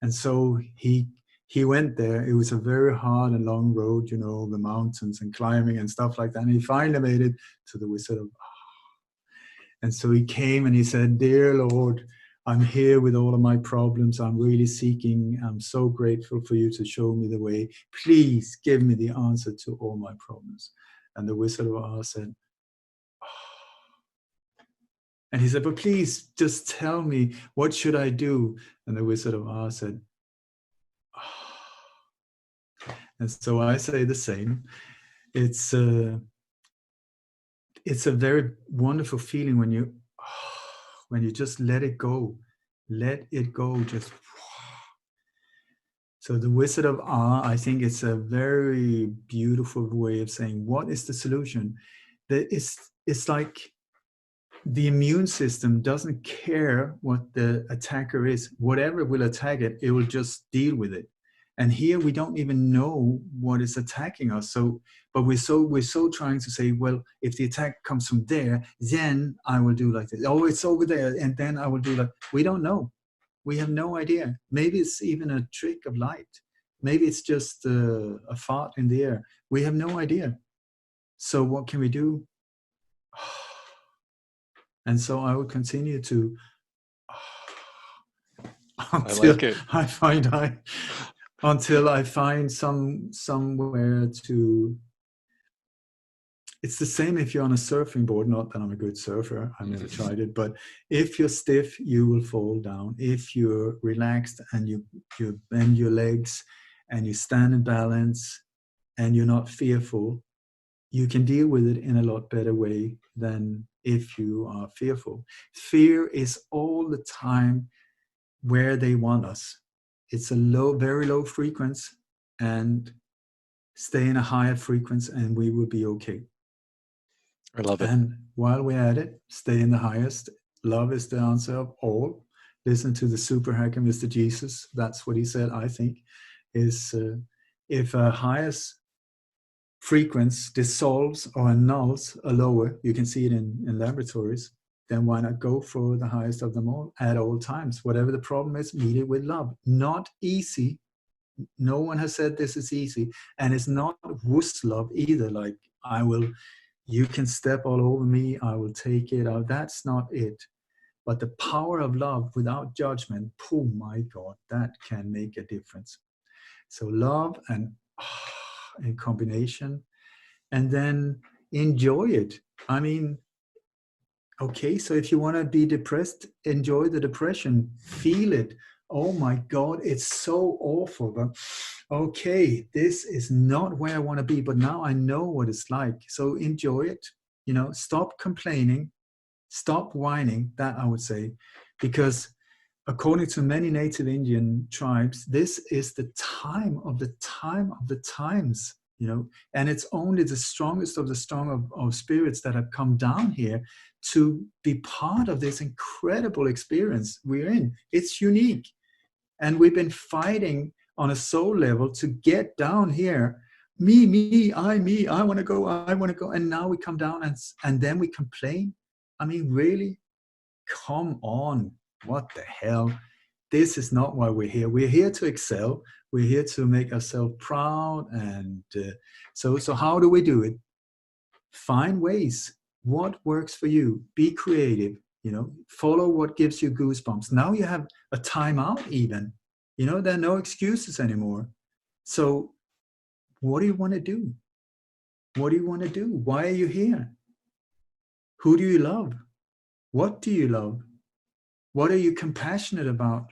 And so he went there. It was a very hard and long road, the mountains and climbing and stuff like that. And he finally made it to the Wizard of. And so he came and he said, "Dear Lord, I'm here with all of my problems. I'm really seeking. I'm so grateful for you to show me the way. Please give me the answer to all my problems." And the Wizard of Oz said, "Oh." And he said, "But please just tell me, what should I do?" And the Wizard of Oz said, "Oh." And so I say the same. It's a very wonderful feeling when you just let it go. Just. So the Wizard of Oz, I think it's a very beautiful way of saying, what is the solution? It's like the immune system doesn't care what the attacker is. Whatever will attack it, it will just deal with it. And here we don't even know what is attacking us. So, but we're so trying to say, well, if the attack comes from there, then I will do like this. Oh, it's over there, and then I will do like. We don't know. We have no idea. Maybe it's even a trick of light. Maybe it's just a fart in the air. We have no idea. So what can we do? And so I will continue to until I find until I find somewhere to. It's the same if you're on a surfing board. Not that I'm a good surfer, I've never tried it, but if you're stiff, you will fall down. If you're relaxed and you bend your legs and you stand in balance and you're not fearful, you can deal with it in a lot better way than if you are fearful. Fear is all the time where they want us. It's a very low frequency, and stay in a higher frequency and we will be okay. I love it. And while we're at it, stay in the highest. Love is the answer of all. Listen to the super hacker, Mr. Jesus. That's what he said, I think, is if a highest frequency dissolves or annuls a lower, you can see it in laboratories, then why not go for the highest of them all at all times? Whatever the problem is, meet it with love. Not easy. No one has said this is easy. And it's not wuss love either. Like, you can step all over me, I will take it out. That's not it. But the power of love without judgment, oh my God, that can make a difference. So love and in combination, and then enjoy it. I mean, okay, so if you want to be depressed, enjoy the depression, feel it. Oh my God, it's so awful. But okay, this is not where I want to be, but now I know what it's like. So enjoy it. Stop complaining, stop whining, that I would say, because according to many native Indian tribes, this is the time of the times, and it's only the strongest of the strong of spirits that have come down here to be part of this incredible experience we're in. It's unique. And we've been fighting on a soul level to get down here. Me, I want to go. And now we come down and then we complain. I mean, really? Come on. What the hell? This is not why we're here. We're here to excel. We're here to make ourselves proud. And so how do we do it? Find ways. What works for you? Be creative. Follow what gives you goosebumps. Now you have a timeout even. There are no excuses anymore. So what do you want to do? What do you want to do? Why are you here? Who do you love? What do you love? What are you compassionate about?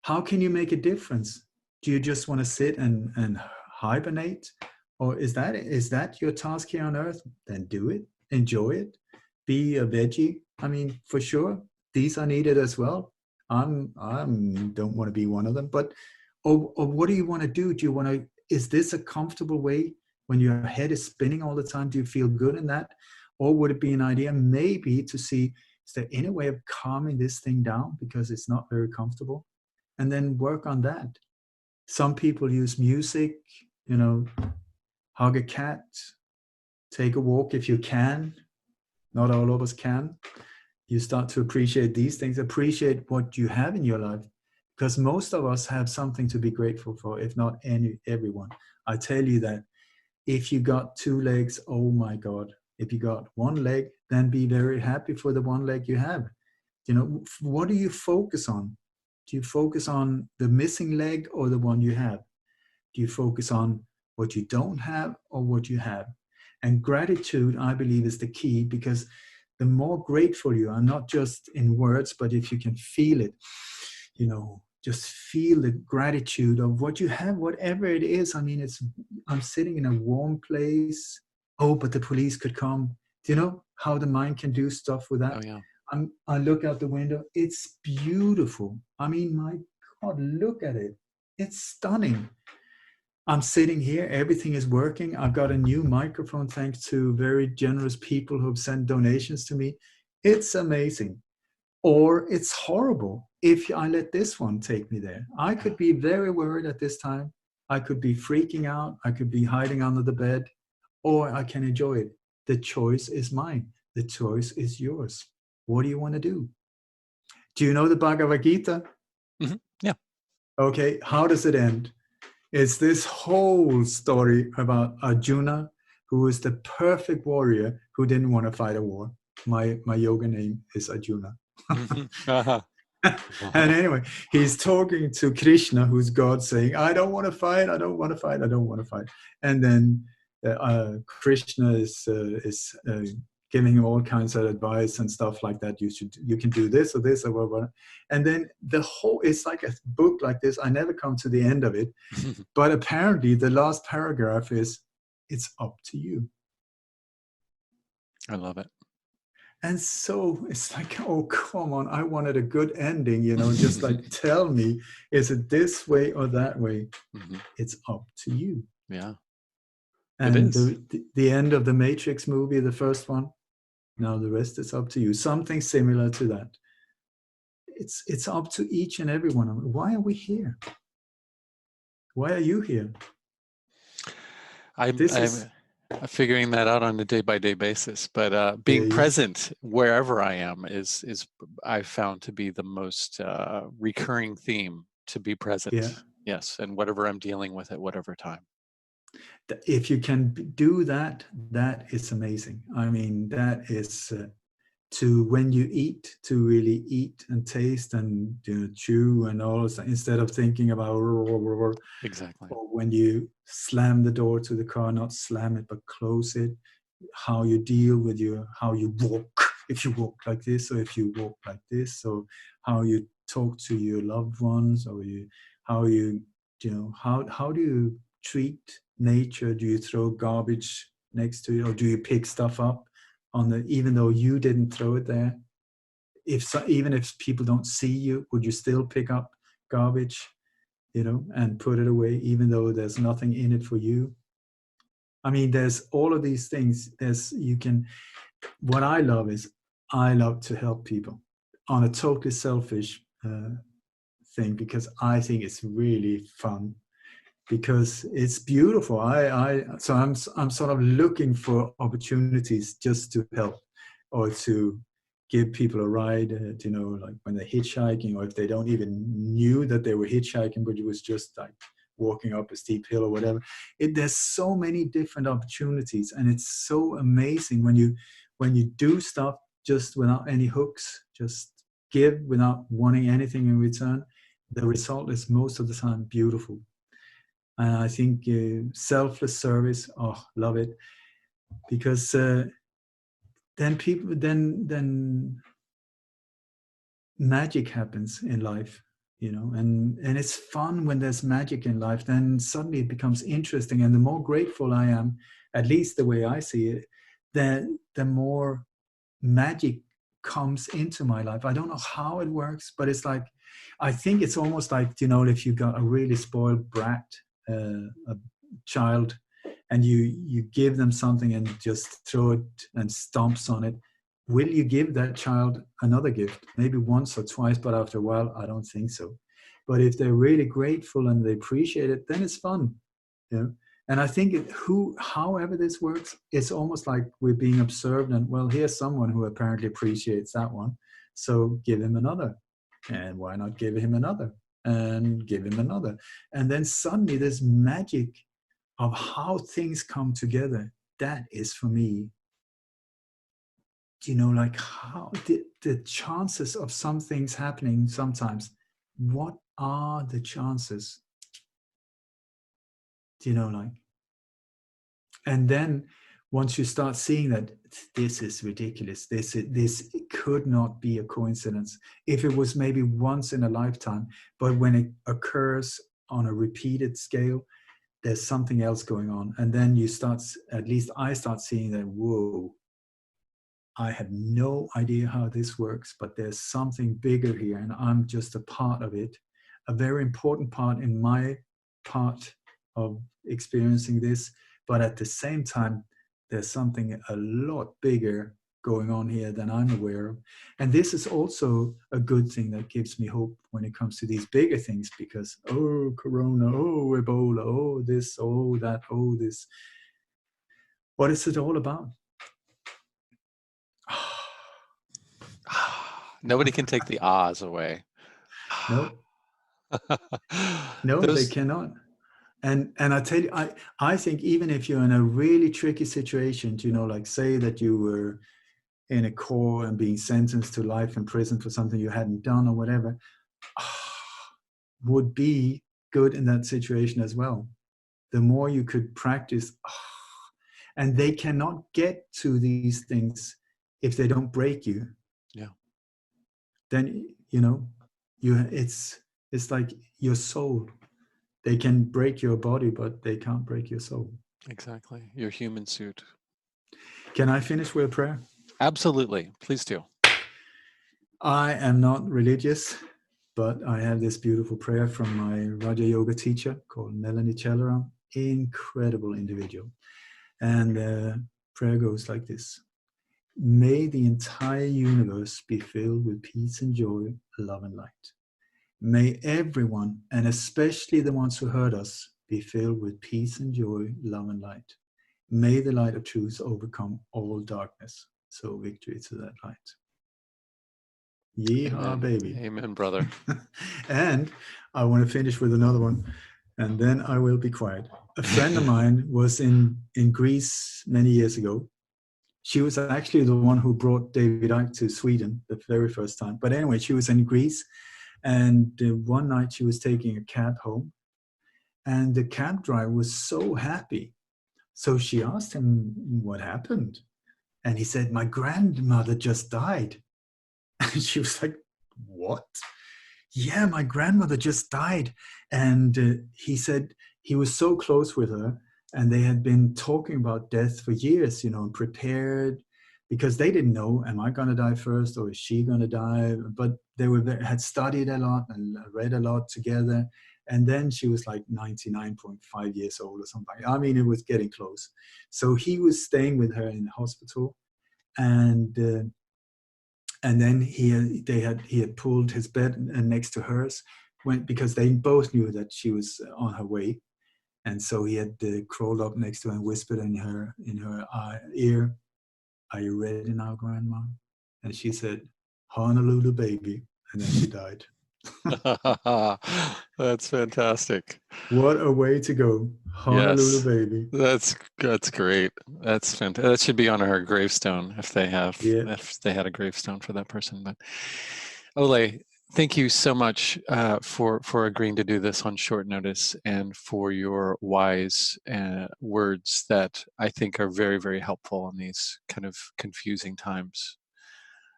How can you make a difference? Do you just want to sit and hibernate? Or is that your task here on earth? Then do it. Enjoy it. Be a veggie. I mean, for sure, these are needed as well. I don't want to be one of them. But or what do you want to do? Do you want to? Is this a comfortable way when your head is spinning all the time? Do you feel good in that? Or would it be an idea maybe to see, is there any way of calming this thing down because it's not very comfortable? And then work on that. Some people use music, hug a cat, take a walk if you can. Not all of us can. You start to appreciate these things, appreciate what you have in your life, because most of us have something to be grateful for, if not everyone. I tell you that if you got 2 legs, oh my God. If you got 1 leg, then be very happy for the 1 leg you have. What do you focus on? Do you focus on the missing leg or the one you have? Do you focus on what you don't have or what you have? And gratitude, I believe, is the key, because the more grateful you are, not just in words, but if you can feel it, just feel the gratitude of what you have, whatever it is. I mean, I'm sitting in a warm place. Oh, but the police could come. Do you know how the mind can do stuff with that? Oh, yeah. I look out the window. It's beautiful. I mean, my God, look at it. It's stunning. I'm sitting here. Everything is working. I've got a new microphone thanks to very generous people who've sent donations to me. It's amazing. Or it's horrible if I let this one take me there. I could be very worried at this time. I could be freaking out. I could be hiding under the bed, or I can enjoy it. The choice is mine. The choice is yours. What do you want to do? Do you know the Bhagavad Gita? Yeah. Okay, how does it end? It's this whole story about Arjuna, who is the perfect warrior who didn't want to fight a war. My yoga name is Arjuna. Uh-huh. And anyway, he's talking to Krishna, who's God, saying, I don't want to fight, I don't want to fight, I don't want to fight. And then Krishna is giving him all kinds of advice and stuff like that. You can do this or this or whatever. And then it's like a book like this. I never come to the end of it. But apparently the last paragraph is, it's up to you. I love it. And so it's like, oh, come on. I wanted a good ending, just like tell me, is it this way or that way? It's up to you. Yeah. And the end of the Matrix movie, the first one, now the rest is up to you. Something similar to that. It's up to each and every one of them. Why are we here? Why are you here? I'm figuring that out on a day-by-day basis, but being present wherever I am is I've found to be the most recurring theme, to be present. Yeah. Yes, and whatever I'm dealing with at whatever time. If you can do that, that is amazing. I mean, that is to when you eat, to really eat and taste and chew and all of that, instead of thinking about exactly. Or when you slam the door to the car, not slam it but close it. How you deal with how you walk, if you walk like this, or if you walk like this, or how you talk to your loved ones, or how do you treat nature? Do you throw garbage next to it, or do you pick stuff up even though you didn't throw it there? Even if people don't see you, would you still pick up garbage, and put it away, even though there's nothing in it for you? I mean, there's all of these things. What I love is I love to help people on a totally selfish thing, because I think it's really fun, because it's beautiful. So I'm sort of looking for opportunities just to help, or to give people a ride, like when they're hitchhiking, or if they don't even knew that they were hitchhiking, but it was just like walking up a steep hill or whatever. There's so many different opportunities, and it's so amazing when you do stuff just without any hooks, just give without wanting anything in return. The result is most of the time beautiful. And I think selfless service, love it, because then magic happens in life, and it's fun when there's magic in life. Then suddenly it becomes interesting, and the more grateful I am, at least the way I see it, the more magic comes into my life. I don't know how it works, but it's like, I think it's almost like, if you got a really spoiled brat, a child, and you give them something and just throw it and stomps on it, will you give that child another gift? Maybe once or twice, but after a while, I don't think so. But if they're really grateful and they appreciate it, then it's fun. And I think however this works, it's almost like we're being observed, and well, here's someone who apparently appreciates that one, so give him another. And why not give him another? And give him another. And then suddenly this magic of how things come together, that is for me, like how the chances of some things happening sometimes, what are the chances? And then once you start seeing that this is ridiculous, this could not be a coincidence. If it was maybe once in a lifetime, but when it occurs on a repeated scale, there's something else going on. And then at least I start seeing that, whoa, I have no idea how this works, but there's something bigger here, and I'm just a part of it, a very important part in my part of experiencing this. But at the same time, there's something a lot bigger going on here than I'm aware of. And this is also a good thing that gives me hope when it comes to these bigger things, because, oh, Corona, oh, Ebola, oh, this, oh, that, oh, this. What is it all about? Nobody can take the ahs away. No, no, they Those, cannot. And I tell you, I think even if you're in a really tricky situation, you know, like say that you were in a court and being sentenced to life in prison for something you hadn't done or whatever, would be good in that situation as well. The more you could practice, and they cannot get to these things if they don't break you. yeah. Then, you know, it's like your soul. They can break your body, but they can't break your soul. Exactly. Your human suit. Can I finish with a prayer? Absolutely. Please do. I am not religious, but I have this beautiful prayer from my Raja Yoga teacher called Melanie Chelaram. Incredible individual. And the prayer goes like this. May the entire universe be filled with peace and joy, love and light. May everyone, and especially the ones who hurt us, be filled with peace and joy, love and light. May the light of truth overcome all darkness. So victory to that light. Yeehaw, Amen. baby. Amen, brother. And I want to finish with another one, and then I will be quiet. A friend of mine was in Greece many years ago. She was actually the one who brought David Icke to Sweden the very first time. But anyway, she was in Greece, and one night she was taking a cab home, and the cab driver was so happy. So she asked him what happened. And he said, my grandmother just died. And she was like, what? Yeah, my grandmother just died. And he said he was so close with her, and they had been talking about death for years, you know, and prepared, because they didn't know, am I going to die first or is she going to die? But they had studied a lot and read a lot together. And then she was like 99.5 years old or something. I mean, it was getting close. So he was staying with her in the hospital, and then he had pulled his bed next to hers, because they both knew that she was on her way. And so he had crawled up next to her and whispered in her ear, are you ready now, Grandma? And she said, Honolulu, baby. And then she died. That's fantastic. What a way to go. Honolulu, Yes. baby. That's great. That's fantastic. That should be on her gravestone if they had a gravestone for that person. But Ole, thank you so much for agreeing to do this on short notice, and for your wise words that I think are very, very helpful in these kind of confusing times.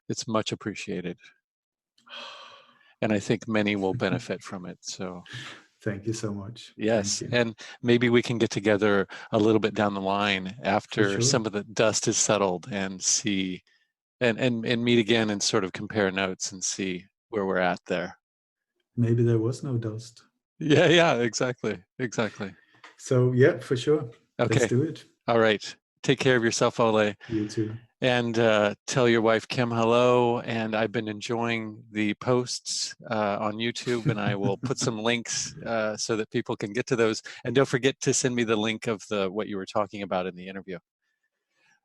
It's much appreciated. And I think many will benefit from it. So thank you so much. yes, and maybe we can get together a little bit down the line after some of the dust is settled, and see and meet again and sort of compare notes and see where we're at there. Maybe there was no dust. Yeah, exactly. So yeah, for sure. Okay. Let's do it. All right. Take care of yourself, Ole. You too. And tell your wife Kim hello. And I've been enjoying the posts on YouTube, and I will put some links so that people can get to those. And don't forget to send me the link of what you were talking about in the interview.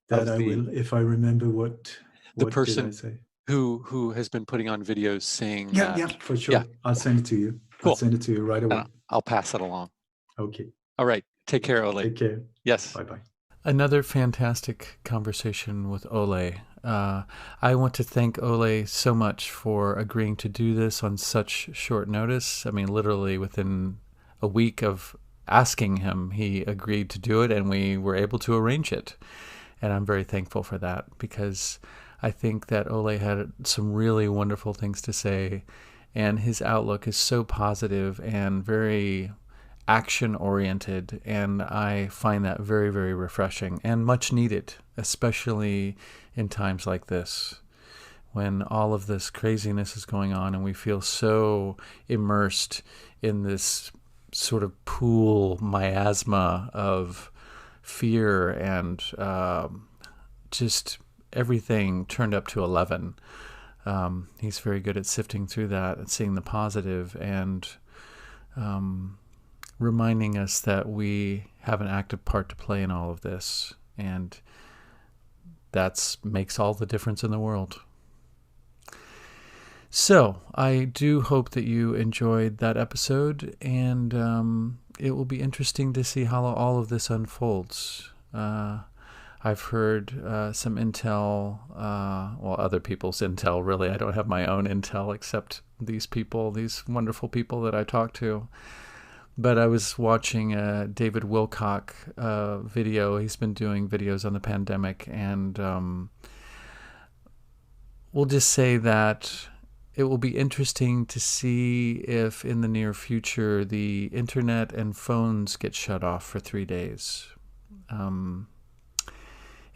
That I will, if I remember what person did I say? Who has been putting on videos saying yeah, for sure. Yeah. I'll send it to you. Cool. I'll send it to you right away. I'll pass it along. Okay. All right. Take care, Ole. Take care. Yes. Bye-bye. Another fantastic conversation with Ole. I want to thank Ole so much for agreeing to do this on such short notice. I mean, literally within a week of asking him, he agreed to do it, and we were able to arrange it. And I'm very thankful for that, because I think that Ole had some really wonderful things to say, and his outlook is so positive and very action-oriented, and I find that very, very refreshing and much needed, especially in times like this, when all of this craziness is going on and we feel so immersed in this sort of pool miasma of fear and just everything turned up to 11. He's very good at sifting through that and seeing the positive and reminding us that we have an active part to play in all of this. And that makes all the difference in the world. So I do hope that you enjoyed that episode, and it will be interesting to see how all of this unfolds. I've heard some intel, well, other people's intel, really. I don't have my own intel except these people, these wonderful people that I talk to. But I was watching a David Wilcock video. He's been doing videos on the pandemic, and we'll just say that it will be interesting to see if in the near future the internet and phones get shut off for 3 days.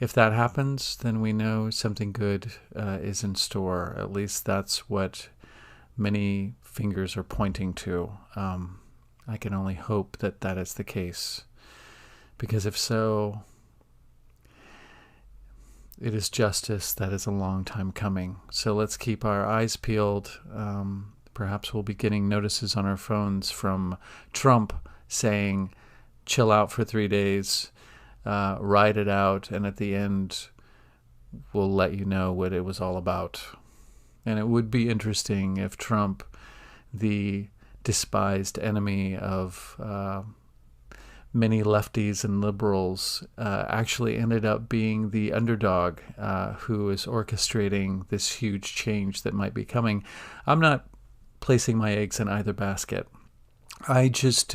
If that happens, then we know something good is in store. At least that's what many fingers are pointing to. I can only hope that that is the case, because if so, it is justice that is a long time coming. So let's keep our eyes peeled. Perhaps we'll be getting notices on our phones from Trump saying, chill out for 3 days, ride it out, and at the end, we'll let you know what it was all about. And it would be interesting if Trump, the despised enemy of many lefties and liberals, actually ended up being the underdog who is orchestrating this huge change that might be coming. I'm not placing my eggs in either basket. I just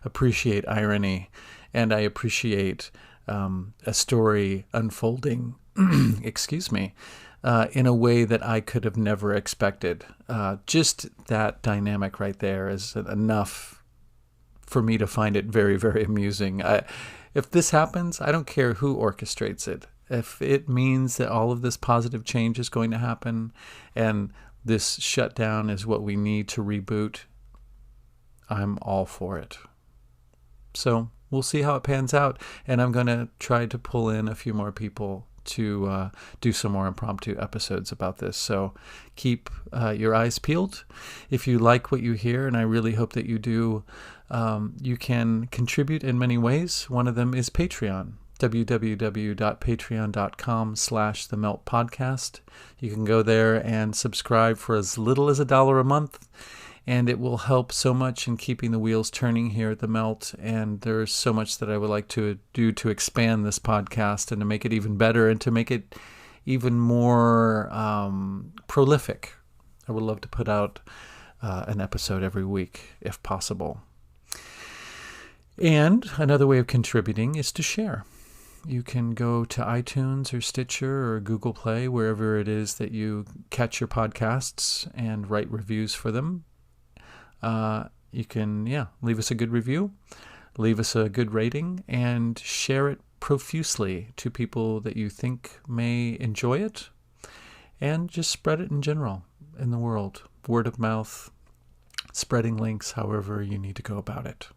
appreciate irony, and I appreciate a story unfolding, excuse me, in a way that I could have never expected. Just that dynamic right there is enough for me to find it very, very amusing. If this happens, I don't care who orchestrates it. If it means that all of this positive change is going to happen and this shutdown is what we need to reboot, I'm all for it. So we'll see how it pans out, and I'm going to try to pull in a few more people to do some more impromptu episodes about this. So keep your eyes peeled. If you like what you hear, and I really hope that you do, you can contribute in many ways. One of them is Patreon, www.patreon.com/themeltpodcast. You can go there and subscribe for as little as $1 a month, and it will help so much in keeping the wheels turning here at The Melt. And there's so much that I would like to do to expand this podcast and to make it even better and to make it even more prolific. I would love to put out an episode every week, if possible. And another way of contributing is to share. You can go to iTunes or Stitcher or Google Play, wherever it is that you catch your podcasts, and write reviews for them. You can, leave us a good review, leave us a good rating, and share it profusely to people that you think may enjoy it, and just spread it in general in the world. Word of mouth, spreading links, however you need to go about it.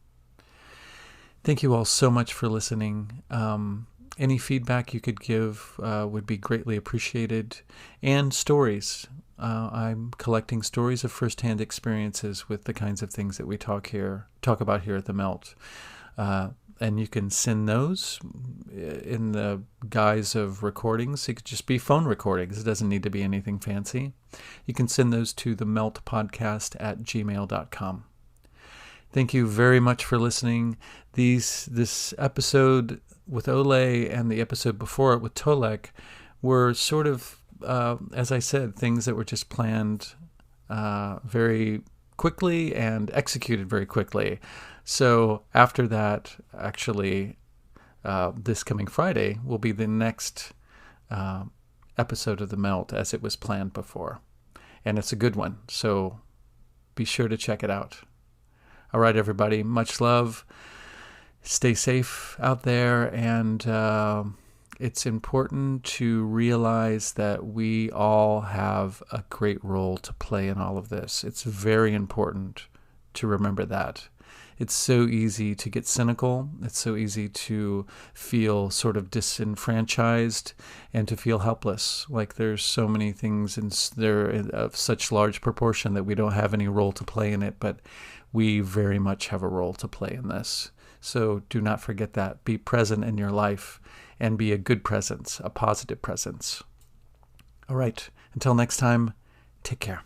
Thank you all so much for listening. Any feedback you could give would be greatly appreciated, and stories. I'm collecting stories of firsthand experiences with the kinds of things that we talk about here at The Melt. And you can send those in the guise of recordings. It could just be phone recordings. It doesn't need to be anything fancy. You can send those to themeltpodcast@gmail.com. Thank you very much for listening. This episode with Ole and the episode before it with Tolek were sort of, as I said, things that were just planned very quickly and executed very quickly. So after that, actually, this coming Friday will be the next episode of The Melt as it was planned before. And it's a good one, so be sure to check it out. All right, everybody, much love. Stay safe out there, and it's important to realize that we all have a great role to play in all of this. It's very important to remember that. It's so easy to get cynical. It's so easy to feel sort of disenfranchised and to feel helpless. Like there's so many things there of such large proportion that we don't have any role to play in it, but we very much have a role to play in this. So do not forget that. Be present in your life and be a good presence, a positive presence. All right. Until next time, take care.